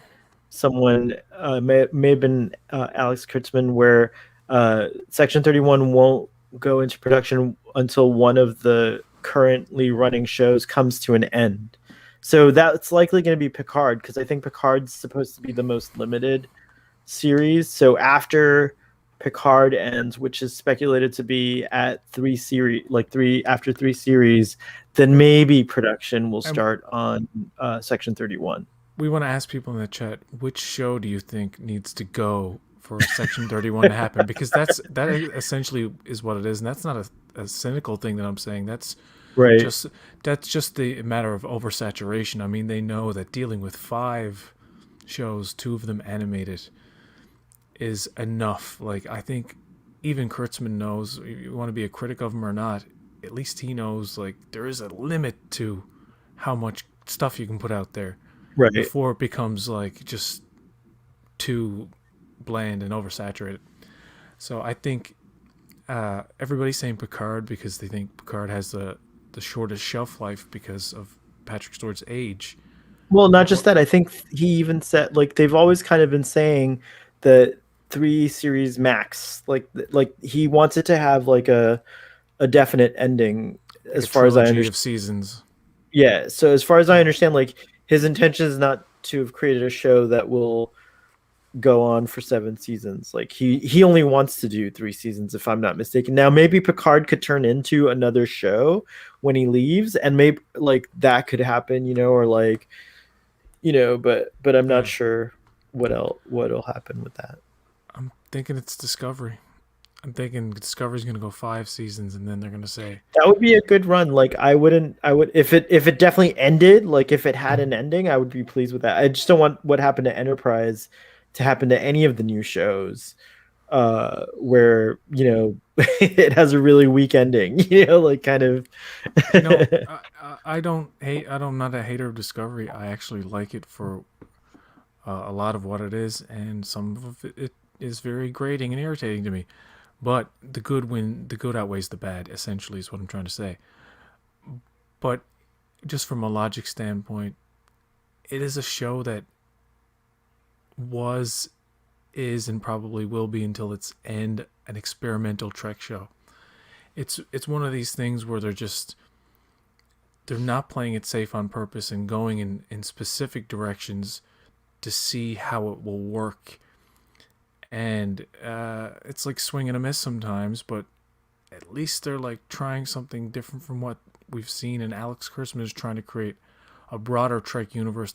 someone, may have been Alex Kurtzman, where Section 31 won't go into production until one of the currently running shows comes to an end. So that's likely going to be Picard, because I think Picard's supposed to be the most limited series. So after Picard ends, which is speculated to be at 3 series, after 3 series, then maybe production will start on Section 31. We want to ask people in the chat, which show do you think needs to go for Section 31 to happen? Because that essentially is what it is, and that's not a cynical thing that I'm saying. That's right. That's just the matter of oversaturation. I mean, they know that dealing with 5 shows, 2 of them animated, is enough. Like, I think even Kurtzman knows, you want to be a critic of him or not, at least he knows, like, there is a limit to how much stuff you can put out there. Right. Before it becomes like just too bland and oversaturated. So I think everybody's saying Picard because they think Picard has the shortest shelf life because of Patrick Stewart's age. Well, not just that. I think he even said, like, they've always kind of been saying that 3 series max. Like he wants it to have like a definite ending, like as far as I understand. Of seasons. Yeah. So as far as I understand, like, his intention is not to have created a show that will go on for 7 seasons. Like he only wants to do 3 seasons, if I'm not mistaken. Now maybe Picard could turn into another show when he leaves, and maybe like that could happen, you know, or like, you know, but I'm not sure what'll happen with that. I'm thinking it's Discovery. I'm thinking Discovery's going to go 5 seasons, and then they're going to say that would be a good run. Like I would if it definitely ended, like if it had an ending, I would be pleased with that. I just don't want what happened to Enterprise to happen to any of the new shows, where, you know, it has a really weak ending, you know, like kind of. No, I'm not a hater of Discovery. I actually like it for a lot of what it is, and some of it is very grating and irritating to me. But the good outweighs the bad, essentially, is what I'm trying to say. But just from a logic standpoint, it is a show that is, and probably will be until its end, an experimental Trek show. It's one of these things where they're not playing it safe on purpose and going in specific directions to see how it will work. And it's like swing and a miss sometimes, but at least they're like trying something different from what we've seen. And Alex Kurtzman is trying to create a broader Trek universe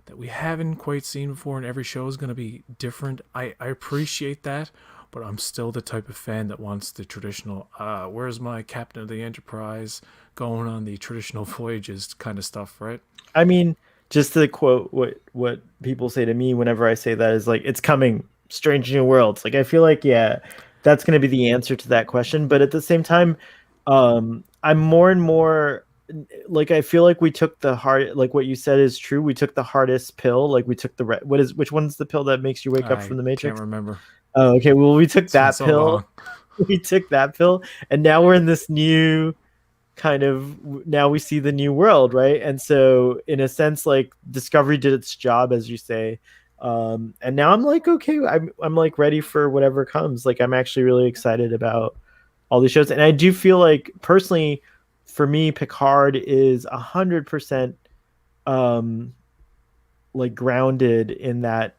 that we haven't quite seen before, and every show is going to be different. I appreciate that, but I'm still the type of fan that wants the traditional, where's my Captain of the Enterprise going on the traditional voyages kind of stuff, right? I mean, just to quote what people say to me whenever I say that is like, it's coming, Strange New Worlds. Like, I feel like, yeah, that's going to be the answer to that question. But at the same time, I'm more and more like, I feel like we took the hard, like what you said is true. We took the hardest pill. Like we took which one's the pill that makes you wake up I from the Matrix? can't remember. Oh, okay. Well, we took It's been that so pill. long. We took that pill, and now we're in this new kind of, now we see the new world, right? And so in a sense, like, Discovery did its job, as you say, and now I'm like, okay, I'm like ready for whatever comes. Like, I'm actually really excited about all these shows, and I do feel like, personally, for me, Picard is 100% like grounded in that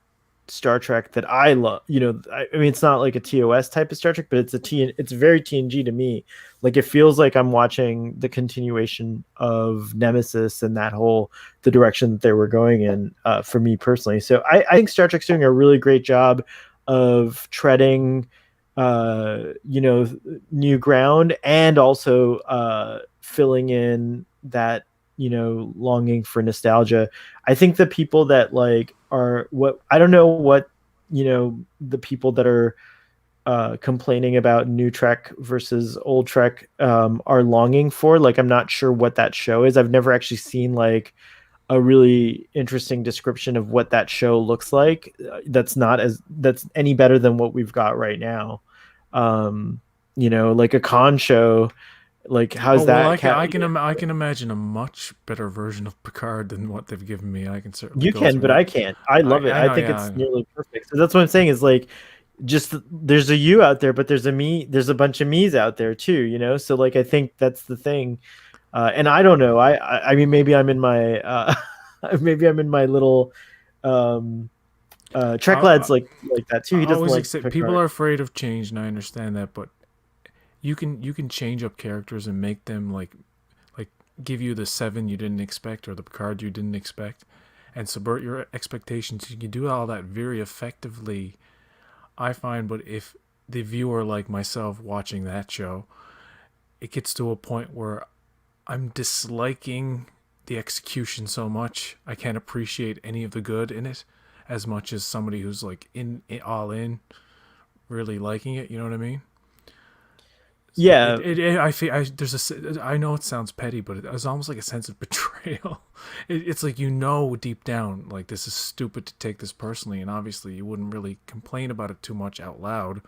Star Trek that I love. You know, I mean, it's not like a TOS type of Star Trek, but it's very TNG to me. Like, it feels like I'm watching the continuation of Nemesis and that whole, the direction that they were going in, for me personally. So I think Star Trek's doing a really great job of treading, you know, new ground, and also filling in that, you know, longing for nostalgia. I think the people that like are, what, I don't know what, you know, the people that are complaining about new Trek versus old Trek are longing for. Like, I'm not sure what that show is. I've never actually seen like a really interesting description of what that show looks like. That's any better than what we've got right now. You know, like a con show. Like, how's that? I can imagine a much better version of Picard than what they've given me. I can certainly. You can, but I can't. I love it. I know, I think yeah, it's nearly perfect. So that's what I'm saying is like, just there's a you out there, but there's a me. There's a bunch of me's out there too. You know, so like, I think that's the thing. And I don't know. I mean, maybe I'm in my maybe I'm in my little Trek lad's like that too. He doesn't like Picard. People are afraid of change, and I understand that, but you can change up characters and make them like give you the Seven you didn't expect, or the Picard you didn't expect, and subvert your expectations. You can do all that very effectively, I find. But if the viewer, like myself, watching that show, it gets to a point where I'm disliking the execution so much, I can't appreciate any of the good in it as much as somebody who's like all in, really liking it. You know what I mean? Yeah. I feel I know it sounds petty, but it's almost like a sense of betrayal. It's like, you know, deep down, like, this is stupid to take this personally, and obviously you wouldn't really complain about it too much out loud,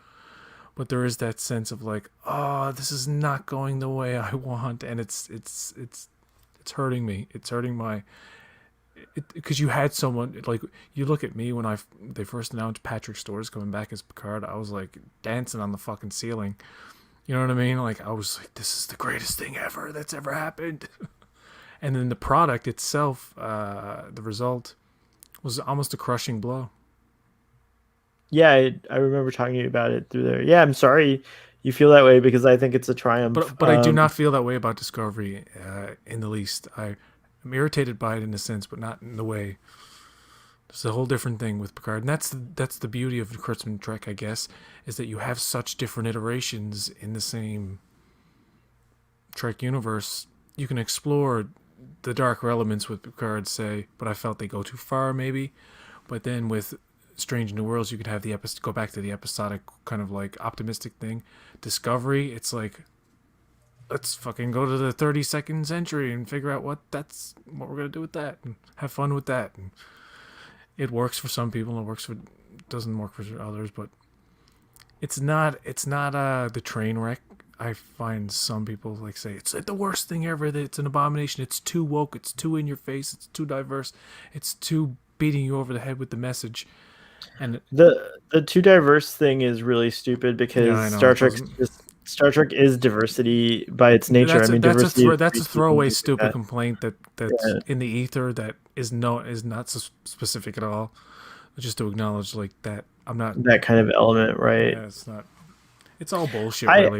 but there is that sense of like, oh, this is not going the way I want, and it's hurting me. It's hurting my. Because you had someone, like, you look at me when they first announced Patrick Stewart coming back as Picard, I was like dancing on the fucking ceiling. You know what I mean? Like, I was like, this is the greatest thing ever that's ever happened. And then the product itself, the result, was almost a crushing blow. Yeah, I remember talking to you about it through there. Yeah, I'm sorry you feel that way, because I think it's a triumph. But I do not feel that way about Discovery in the least. I'm irritated by it in a sense, but not in the way. It's a whole different thing with Picard, and that's the beauty of the Kurtzman Trek, I guess, is that you have such different iterations in the same Trek universe. You can explore the darker elements with Picard, say, but I felt they go too far, maybe. But then with Strange New Worlds, you could have go back to the episodic kind of like optimistic thing. Discovery, it's like, let's fucking go to the 32nd century and figure out what we're gonna do with that, and have fun with that. And it works for some people, and doesn't work for others. But it's not the train wreck. I find some people like say it's like the worst thing ever. That it's an abomination. It's too woke. It's too in your face. It's too diverse. It's too beating you over the head with the message. And the too diverse thing is really stupid, because Yeah, I know, Star Trek is diversity by its nature. That's a throwaway stupid complaint that's in the ether that is not so specific at all. Just to acknowledge like that, I'm not that kind of element, right? Yeah, it's not. It's all bullshit. Really,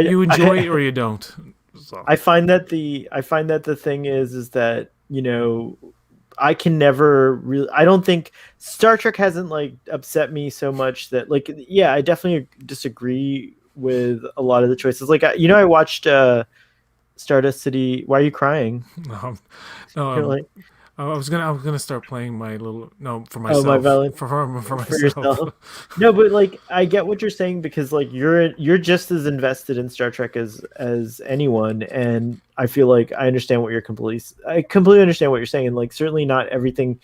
you enjoy it or you don't. So. I find that the thing is that, you know, I can never really. I don't think Star Trek hasn't like upset me so much that like yeah, I definitely disagree with a lot of the choices. Like I watched Stardust City. Why are you crying? No, no, You're like, I was gonna start playing my little no for oh, my myself violin for for myself. yourself. No, but like I get what you're saying because like you're just as invested in Star Trek as anyone, and I feel like I completely understand what you're saying. And like certainly not everything.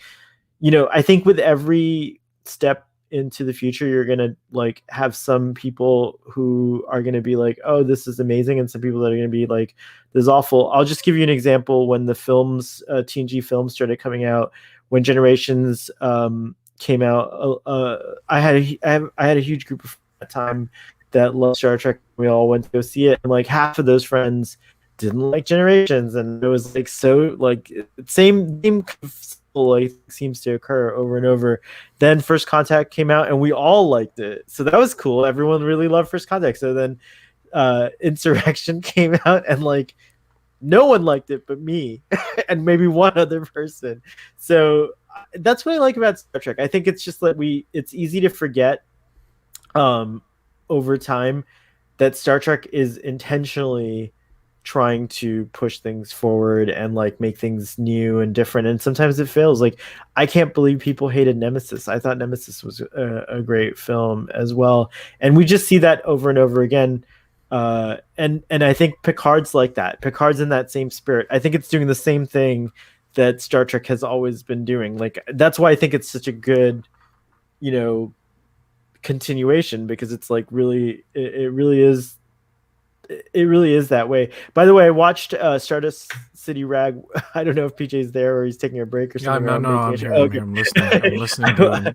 I think with every step into the future, you're gonna like have some people who are gonna be like, "Oh, this is amazing," and some people that are gonna be like, "This is awful." I'll just give you an example. When the films, TNG films, started coming out, when Generations came out, I had a huge group of friends at the time that loved Star Trek. We all went to go see it, and like half of those friends didn't like Generations, and it was like so like same kind of like seems to occur over and over. Then First Contact came out, and we all liked it, so that was cool. Everyone really loved First Contact. So then Insurrection came out, and like no one liked it but me and maybe one other person. So that's what I like about Star Trek. I think it's just that it's easy to forget over time that Star Trek is intentionally trying to push things forward and like make things new and different, and sometimes it fails. Like I can't believe people hated Nemesis. I thought Nemesis was a great film as well, and we just see that over and over again. And I think Picard's like that. Picard's in that same spirit. I think it's doing the same thing that Star Trek has always been doing. Like that's why I think it's such a good continuation, because it's like really it really is that way. By the way, I watched Stardust City Rag. I don't know if PJ's there or he's taking a break or Yeah, something. I'm here. I'm here. I'm listening. I'm listening to him.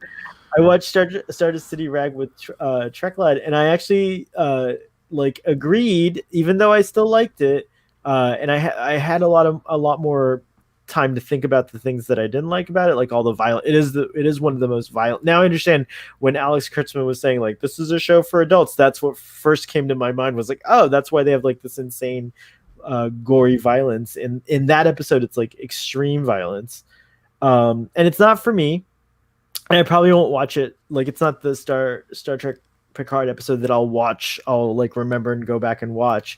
I watched Stardust City Rag with Trek Lad, and I actually like agreed, even though I still liked it. And I had a lot more time to think about the things that I didn't like about it, like all the violent. It is one of the most violent. Now I understand when Alex Kurtzman was saying like this is a show for adults. That's what first came to my mind, was like, oh, that's why they have like this insane gory violence. In that episode, it's like extreme violence. And it's not for me. And I probably won't watch it. Like it's not the Star Trek Picard episode that I'll watch. I'll like remember and go back and watch.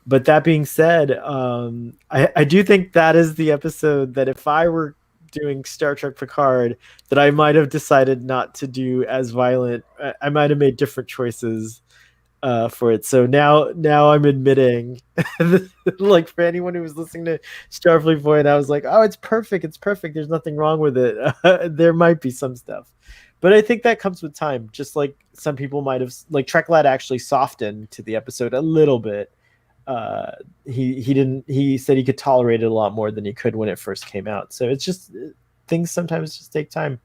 But that being said, I do think that is the episode that if I were doing Star Trek Picard, that I might have decided not to do as violent. I might have made different choices for it. So now I'm admitting, like for anyone who was listening to Starfleet Boy, and I was like, oh, it's perfect. There's nothing wrong with it. There might be some stuff. But I think that comes with time. Just like some people might have, like Trek Lad actually softened to the episode a little bit. He said he could tolerate it a lot more than he could when it first came out. So it's just things sometimes just take time.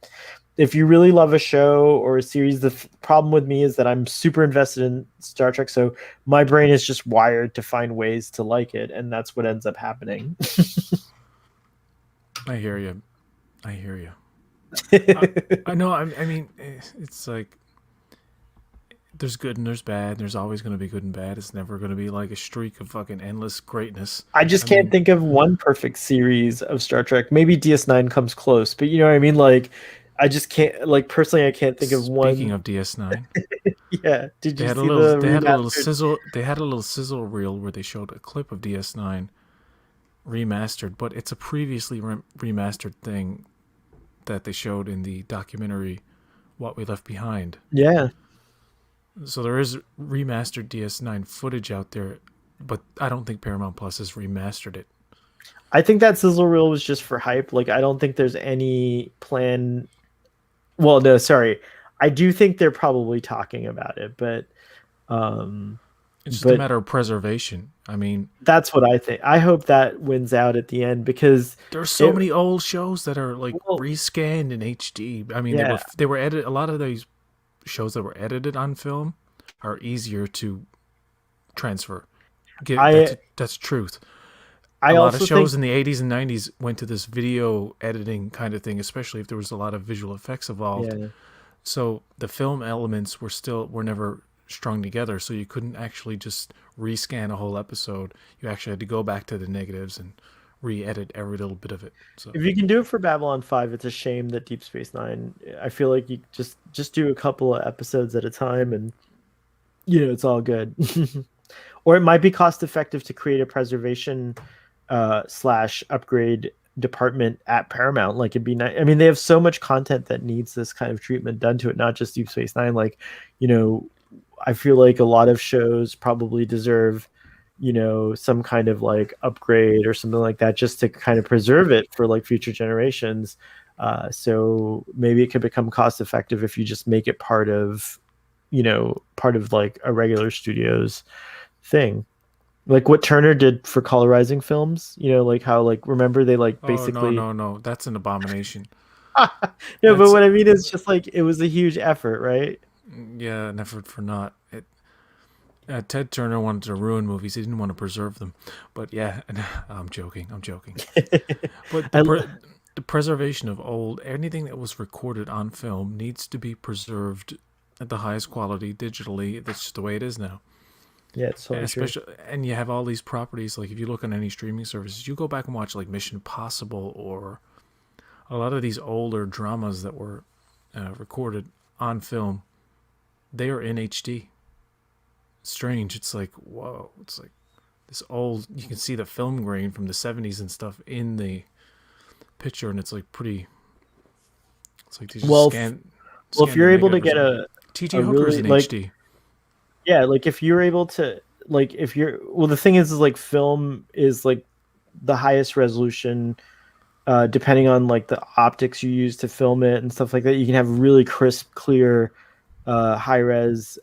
If you really love a show or a series, the problem with me is that I'm super invested in Star Trek, so my brain is just wired to find ways to like it, and that's what ends up happening. I hear you. I know. I mean, it's like there's good and there's bad. There's always going to be good and bad. It's never going to be like a streak of fucking endless greatness. I can't think of one perfect series of Star Trek. Maybe DS9 comes close, but you know what I mean? Like, I just can't, like, personally, I can't think of one. Speaking of DS9, yeah, did you see they had a little sizzle? They had a little sizzle reel where they showed a clip of DS9 remastered, but it's a previously remastered thing that they showed in the documentary What We Left Behind. Yeah. So there is remastered DS9 footage out there, but I don't think Paramount Plus has remastered it. I think that sizzle reel was just for hype. Like, I don't think there's any plan. Well, no, sorry. I do think they're probably talking about it, but it's just a matter of preservation. I mean, that's what I think. I hope that wins out at the end, because there's so many old shows that are like rescanned in HD. I mean, they were edited. A lot of these shows that were edited on film are easier to transfer. That's truth. A lot of shows in the 80s and 90s went to this video editing kind of thing, especially if there was a lot of visual effects involved. Yeah. So the film elements were never strung together, so you couldn't actually just rescan a whole episode. You actually had to go back to the negatives and re-edit every little bit of it. So If you can do it for Babylon 5, it's a shame that Deep Space Nine. I feel like you just do a couple of episodes at a time, and it's all good. Or it might be cost effective to create a preservation slash upgrade department at Paramount. Like it'd be nice. I mean, they have so much content that needs this kind of treatment done to it, not just Deep Space Nine. Like, I feel like a lot of shows probably deserve, some kind of like upgrade or something like that, just to kind of preserve it for like future generations. So maybe it could become cost effective if you just make it part of like a regular studio's thing, like what Turner did for colorizing films. Like how, like, remember they like basically. no, that's an abomination. No, but That's- what I mean is just like it was a huge effort, right? Yeah, an effort for not. Ted Turner wanted to ruin movies. He didn't want to preserve them. But yeah, I'm joking. But the preservation of anything that was recorded on film needs to be preserved at the highest quality digitally. That's just the way it is now. Yeah, it's totally true. And you have all these properties. Like if you look on any streaming services, you go back and watch like Mission Impossible or a lot of these older dramas that were recorded on film. They are in HD. Strange. It's like, whoa. It's like this old. You can see the film grain from the 70s and stuff in the picture, and it's like pretty. It's like they just scan. Well, if you're able to get T.J. Hooker's in HD. Yeah, like if you're able to, like, the thing is like film is like the highest resolution, depending on like the optics you use to film it and stuff like that. You can have really crisp, clear, high res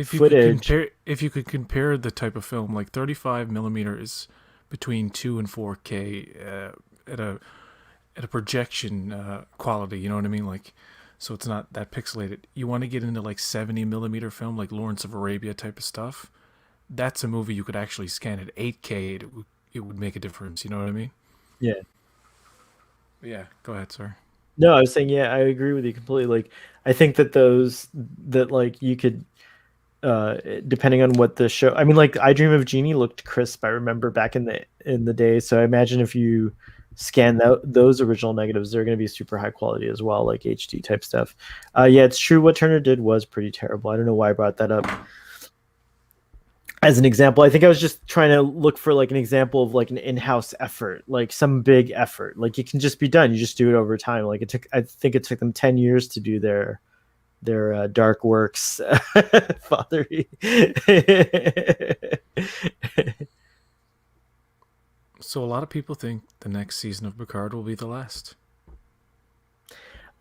footage. If you could compare the type of film, like 35 millimeter is between 2 and 4K at a projection quality. You know what I mean? Like, so it's not that pixelated. You want to get into like 70 millimeter film, like Lawrence of Arabia type of stuff. That's a movie you could actually scan at 8K. It would make a difference. You know what I mean? Yeah. Yeah. Go ahead, sir. No, I was saying, yeah, I agree with you completely. Like, I think that like you could, depending on what the show. I mean, like I Dream of Jeannie looked crisp. I remember back in the day. So I imagine if you scan those original negatives, they're going to be super high quality as well, like HD type stuff. Yeah, it's true. What Turner did was pretty terrible. I don't know why I brought that up as an example. I think I was just trying to look for like an example of like an in-house effort, like some big effort. Like it can just be done. You just do it over time. Like I think it took them 10 years to do their Dark Works fathery. So a lot of people think the next season of Picard will be the last.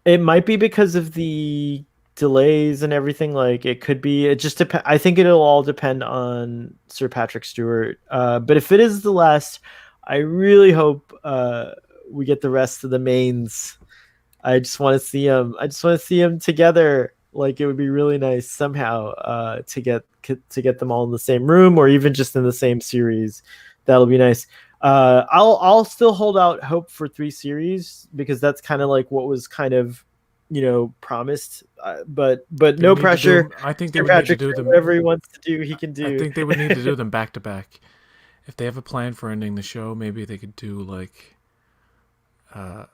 It might be because of the delays and everything. Like it could be. It just depends. I think it'll all depend on Sir Patrick Stewart. But if it is the last, I really hope we get the rest of the mains. I just want to see them. I just want to see them together. Like it would be really nice somehow to get them all in the same room, or even just in the same series. That'll be nice. I'll still hold out hope for 3 series because that's kind of like what was kind of promised. But no pressure. I think they would Patrick, need to do them. Whatever he wants to do, he can do. I think they would need to do them back to back. If they have a plan for ending the show, maybe they could do like a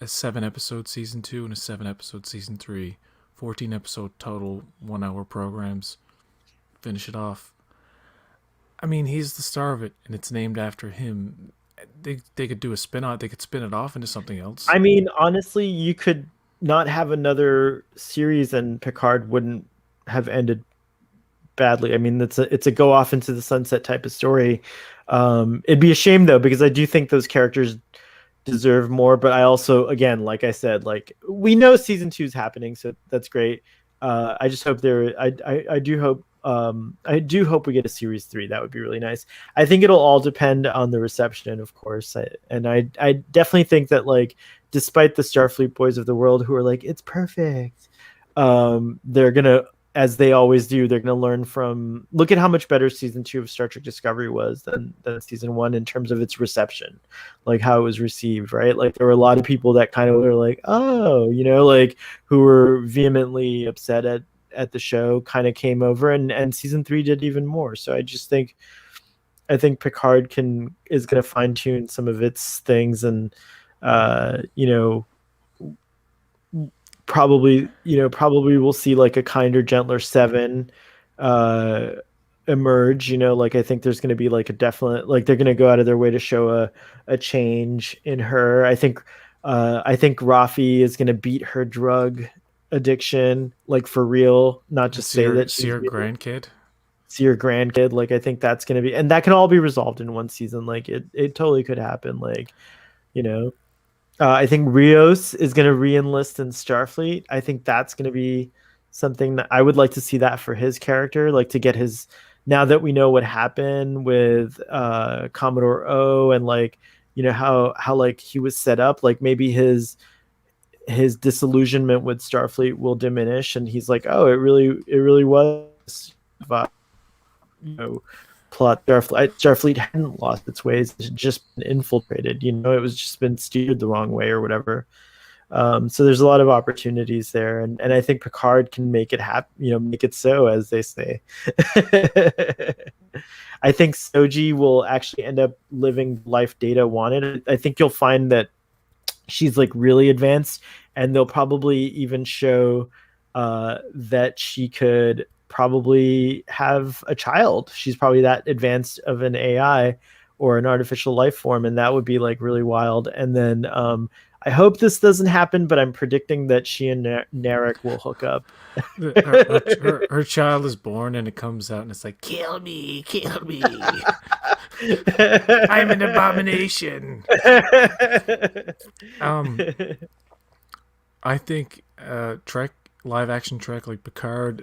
7-episode season 2 and a 7-episode season 3, 14-episode total 1-hour programs. Finish it off. I mean, he's the star of it, and it's named after him. They could do a spin-off. They could spin it off into something else. I mean, honestly, you could not have another series, and Picard wouldn't have ended badly. I mean, it's a go off into the sunset type of story. It'd be a shame though, because I do think those characters deserve more. But I also, again, like I said, like we know season 2 is happening, so that's great. I just hope I do hope we get a series 3. That would be really nice. I think it'll all depend on the reception, of course. I definitely think that, like, despite the Starfleet boys of the world who are like, it's perfect, they're gonna, as they always do, they're gonna learn from. Look at how much better season 2 of Star Trek Discovery was than season 1 in terms of its reception, like how it was received, right? Like there were a lot of people that kind of were like, oh, like who were vehemently upset at the show, kind of came over, and season 3 did even more. So I just think I think Picard is going to fine tune some of its things, and probably we'll see like a kinder, gentler Seven emerge. Like I think there's going to be like a definite, like they're going to go out of their way to show a change in her. I think Rafi is going to beat her drug addiction, like for real, not just say that see she's your grandkid. see your grandkid. Like I think that's going to be, and that can all be resolved in one season. Like it totally could happen. Like, you know, I think Rios is going to re-enlist in Starfleet. I think that's going to be something that I would like to see that for his character, like to get his, now that we know what happened with Commodore O, and like, how like he was set up, like maybe his disillusionment with Starfleet will diminish, and he's like, oh, it really was plot. Starfleet hadn't lost its ways; it had just been infiltrated. It was just been steered the wrong way or whatever. So there's a lot of opportunities there, and I think Picard can make it happen. Make it so, as they say. I think Soji will actually end up living life Data wanted. I think you'll find that she's like really advanced, and they'll probably even show that she could probably have a child. She's probably that advanced of an AI or an artificial life form, and that would be like really wild. And then I hope this doesn't happen, but I'm predicting that she and Narek will hook up. Her child is born, and it comes out, and it's like, kill me, kill me. I'm an abomination. I think Trek, live action Trek, like Picard,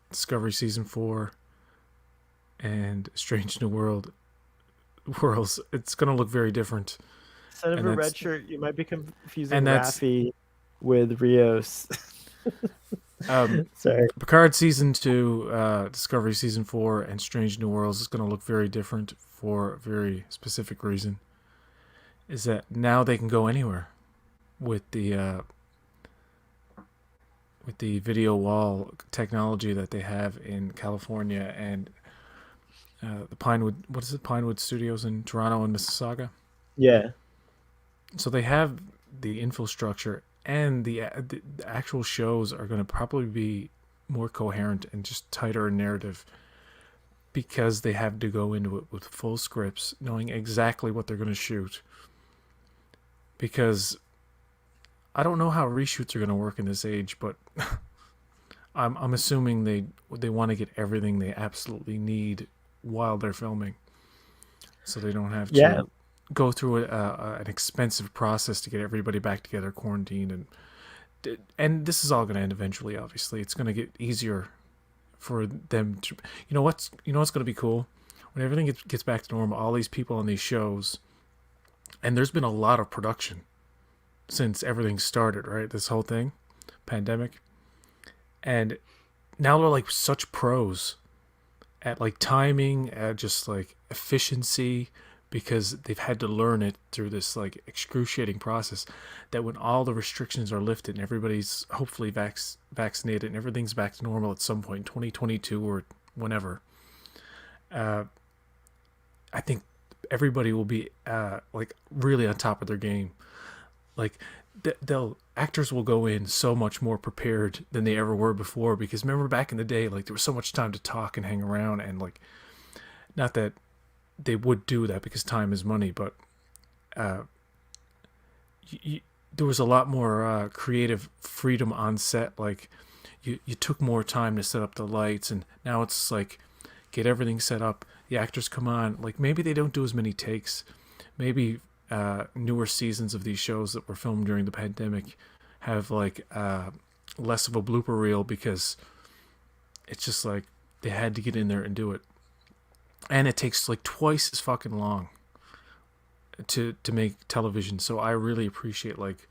Discovery Season 4, and Strange New Worlds, it's gonna look very different. Instead of And a that's- red shirt, you might be confusing and that's- Raffi with Rios. Sorry. Picard Season 2, Discovery Season 4, and Strange New Worlds is going to look very different for a very specific reason. Is that now they can go anywhere with the video wall technology that they have in California and the Pinewood. What is it? Pinewood Studios in Toronto and Mississauga. Yeah. So they have the infrastructure, and the actual shows are going to probably be more coherent and just tighter in narrative, because they have to go into it with full scripts, knowing exactly what they're going to shoot. Because I don't know how reshoots are going to work in this age, but I'm assuming they want to get everything they absolutely need while they're filming, so they don't have to go through an expensive process to get everybody back together, quarantined, and this is all going to end eventually. Obviously, it's going to get easier for them to. What's going to be cool when everything gets back to normal. All these people on these shows, and there's been a lot of production since everything started. Right, this whole thing, pandemic, and now they're like such pros at like timing, at just like efficiency, because they've had to learn it through this like excruciating process, that when all the restrictions are lifted and everybody's hopefully vaccinated and everything's back to normal at some point in 2022 or whenever, I think everybody will be like really on top of their game. Like actors will go in so much more prepared than they ever were before, because remember back in the day, like there was so much time to talk and hang around, and like, not that they would do that because time is money, but there was a lot more creative freedom on set. Like you took more time to set up the lights, and now it's like get everything set up, the actors come on, like maybe they don't do as many takes. Maybe newer seasons of these shows that were filmed during the pandemic have like less of a blooper reel, because it's just like they had to get in there and do it. And it takes like twice as fucking long to make television. So I really appreciate like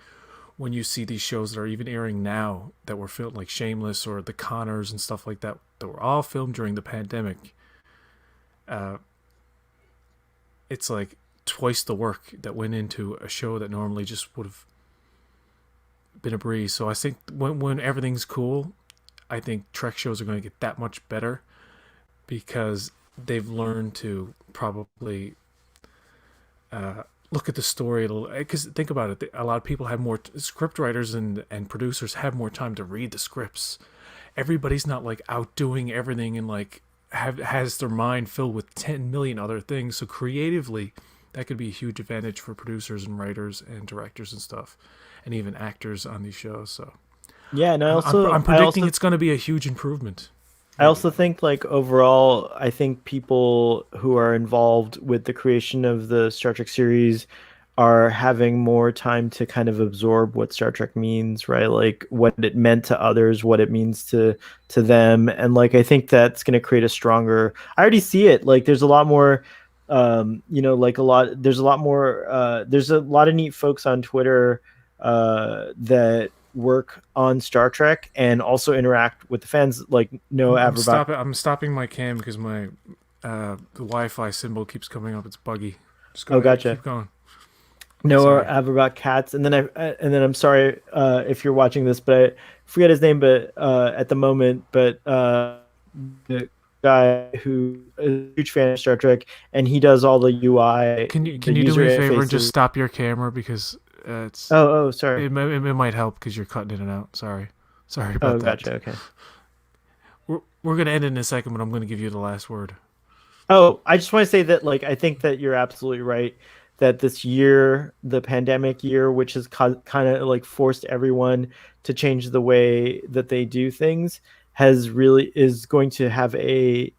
when you see these shows that are even airing now that were filmed, like Shameless or The Connors and stuff like that, that were all filmed during the pandemic. It's like twice the work that went into a show that normally just would have been a breeze. So I think when everything's cool, I think Trek shows are going to get that much better, because they've learned to probably look at the story a little. Because think about it, a lot of people have more script writers and producers have more time to read the scripts. Everybody's not like outdoing everything and like has their mind filled with 10 million other things. So creatively, that could be a huge advantage for producers and writers and directors and stuff, and even actors on these shows. So Yeah, and I'm predicting it's going to be a huge improvement. I also think, like, overall, I think people who are involved with the creation of the Star Trek series are having more time to kind of absorb what Star Trek means, right? Like what it meant to others, what it means to them, and like I think that's going to create a stronger. I already see it. Like there's a lot more, like There's a lot more. There's a lot of neat folks on Twitter that work on Star Trek and also interact with the fans, like I'm stopping my cam because my the Wi-Fi symbol keeps coming up. It's buggy. Just go ahead, gotcha. Keep going. Noah Averback Katz, and then I'm sorry if you're watching this, but I forget his name, but at the moment, but the guy who is a huge fan of Star Trek, and he does all the UI. Can you do me a favor and just stop your camera because it's sorry. It might help because you're cutting in and out. Sorry about that. Gotcha. Okay. We're gonna end in a second, but I'm gonna give you the last word. Oh, I just want to say that, like, I think that you're absolutely right. That this year, the pandemic year, which has kind of like forced everyone to change the way that they do things, is going to have a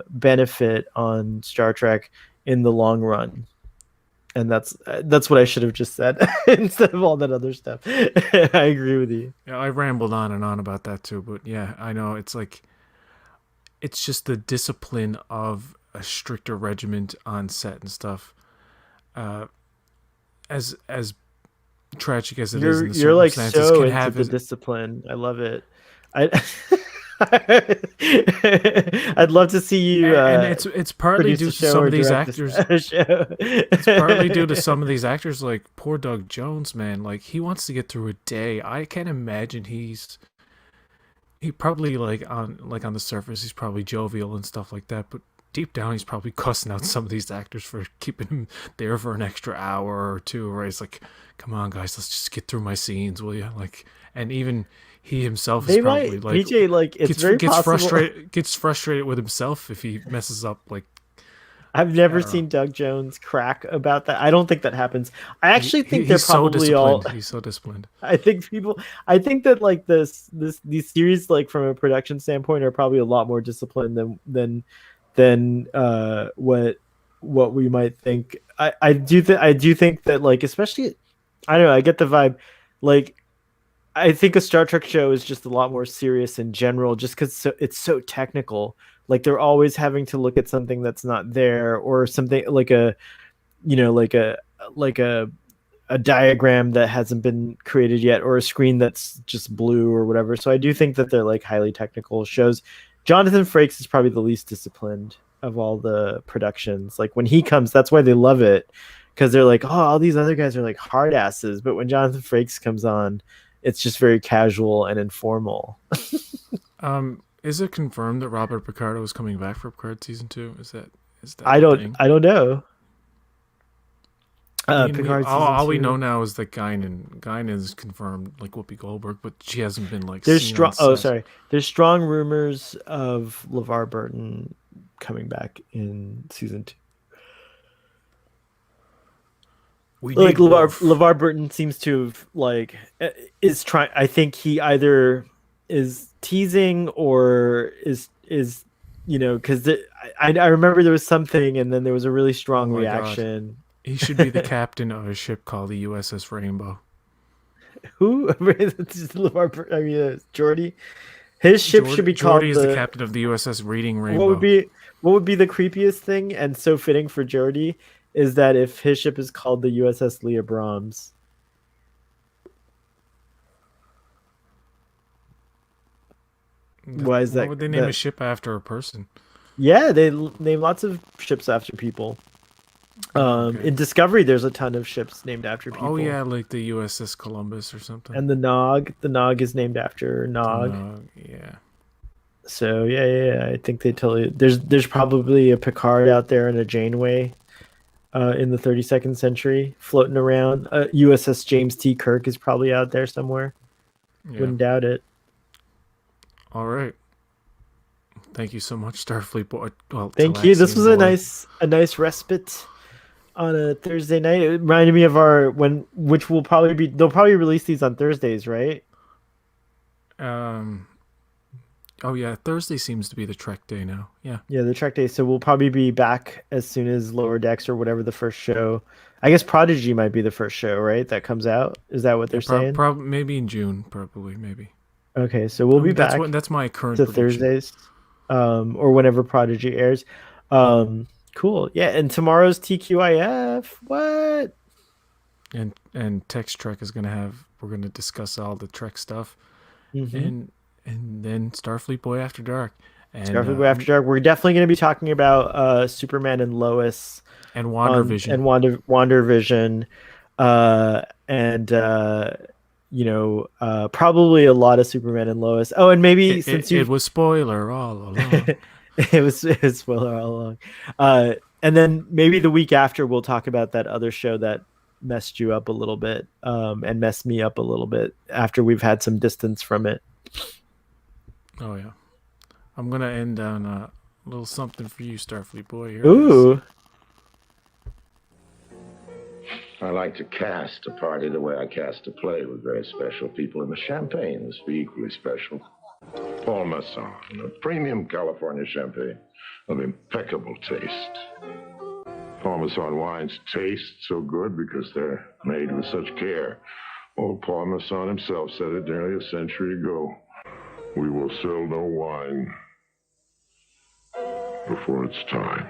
benefit on Star Trek in the long run. And that's what I should have just said instead of all that other stuff. I agree with you. Yeah, I rambled on and on about that too, but yeah, I know it's just the discipline of a stricter regiment on set and stuff. As tragic as it is, you're like so into the discipline. I love it. I'd love to see you. And it's partly due to some of these actors. It's partly due to some of these actors, like poor Doug Jones, man. Like he wants to get through a day. I can't imagine he probably on the surface he's probably jovial and stuff like that, but deep down he's probably cussing out some of these actors for keeping him there for an extra hour or two. Right? It's like, come on, guys, let's just get through my scenes, will you? Like, and even he himself is probably like PJ, like it's very possible. Gets frustrated with himself if he messes up. Like, I've never seen Doug Jones crack about that. I don't think that happens. I actually think they're probably he's so disciplined. I think that like these series, like from a production standpoint, are probably a lot more disciplined than what we might think. I do think that, like, especially, I don't know, I get the vibe, like I think a Star Trek show is just a lot more serious in general, just because it's so technical. Like they're always having to look at something that's not there, or something like a diagram that hasn't been created yet, or a screen that's just blue or whatever. So I do think that they're like highly technical shows. Jonathan Frakes is probably the least disciplined of all the productions. Like when he comes, that's why they love it, because they're like, oh, all these other guys are like hard asses, but when Jonathan Frakes comes on, it's just very casual and informal. Is it confirmed that Robert Picardo is coming back for Picard season 2? Is that I don't know. Picard all we know now is that Guinan is confirmed, like Whoopi Goldberg, but she hasn't been like. There's strong. There's strong rumors of LeVar Burton coming back in season 2. LeVar Burton seems to have is trying. I think he either is teasing or is because I remember there was something, and then there was a really strong reaction. God. He should be the captain of a ship called the USS Rainbow. Who? Geordi. His ship should be called. Geordi is the captain of the USS Reading Rainbow. What would be the creepiest thing, and so fitting for Geordi, is that if his ship is called the USS Leah Brahms. Why is that? Why would they name a ship after a person? Yeah, they name lots of ships after people. Okay. In Discovery, there's a ton of ships named after people. Oh yeah, like the USS Columbus or something. And the Nog is named after Nog. Yeah. So yeah. I think they totally there's probably a Picard out there and a Janeway in the 32nd century floating around. USS James T. Kirk is probably out there somewhere. Yeah. Wouldn't doubt it. All right. Thank you so much, Starfleet Boy. Well, Thank you. This was Talaxian a nice respite on a Thursday night. It reminded me of our which will probably be they'll probably release these on Thursdays, right? Boy. Oh yeah, Thursday seems to be the Trek day now. Yeah. Yeah, the Trek Day. So we'll probably be back as soon as Lower Decks or whatever the first show. I guess Prodigy might be the first show, right? That comes out. Is that what they're saying? Maybe in June, probably maybe. Okay, so we'll be back That's my current to prediction. Thursdays, or whenever Prodigy airs. Cool. Yeah, and tomorrow's TQIF. What? And Text Trek is we're gonna discuss all the Trek stuff, Mm-hmm. and then Starfleet Boy After Dark. And Starfleet Boy After Dark. We're definitely going to be talking about Superman and Lois and WandaVision. and WandaVision, and probably a lot of Superman and Lois. Oh, and maybe it was spoiler all along. it was spoiler all along. And then maybe the week after we'll talk about that other show that messed you up a little bit, and messed me up a little bit after we've had some distance from it. Oh yeah, I'm gonna end on a little something for you, Starfleet Boy. Here Ooh. I like to cast a party the way I cast a play with very special people, and the champagne must be equally special. Paul Masson, a premium California champagne of impeccable taste. Paul Masson wines taste so good because they're made with such care. Old Paul Masson himself said it nearly a century ago. We will sell no wine before it's time.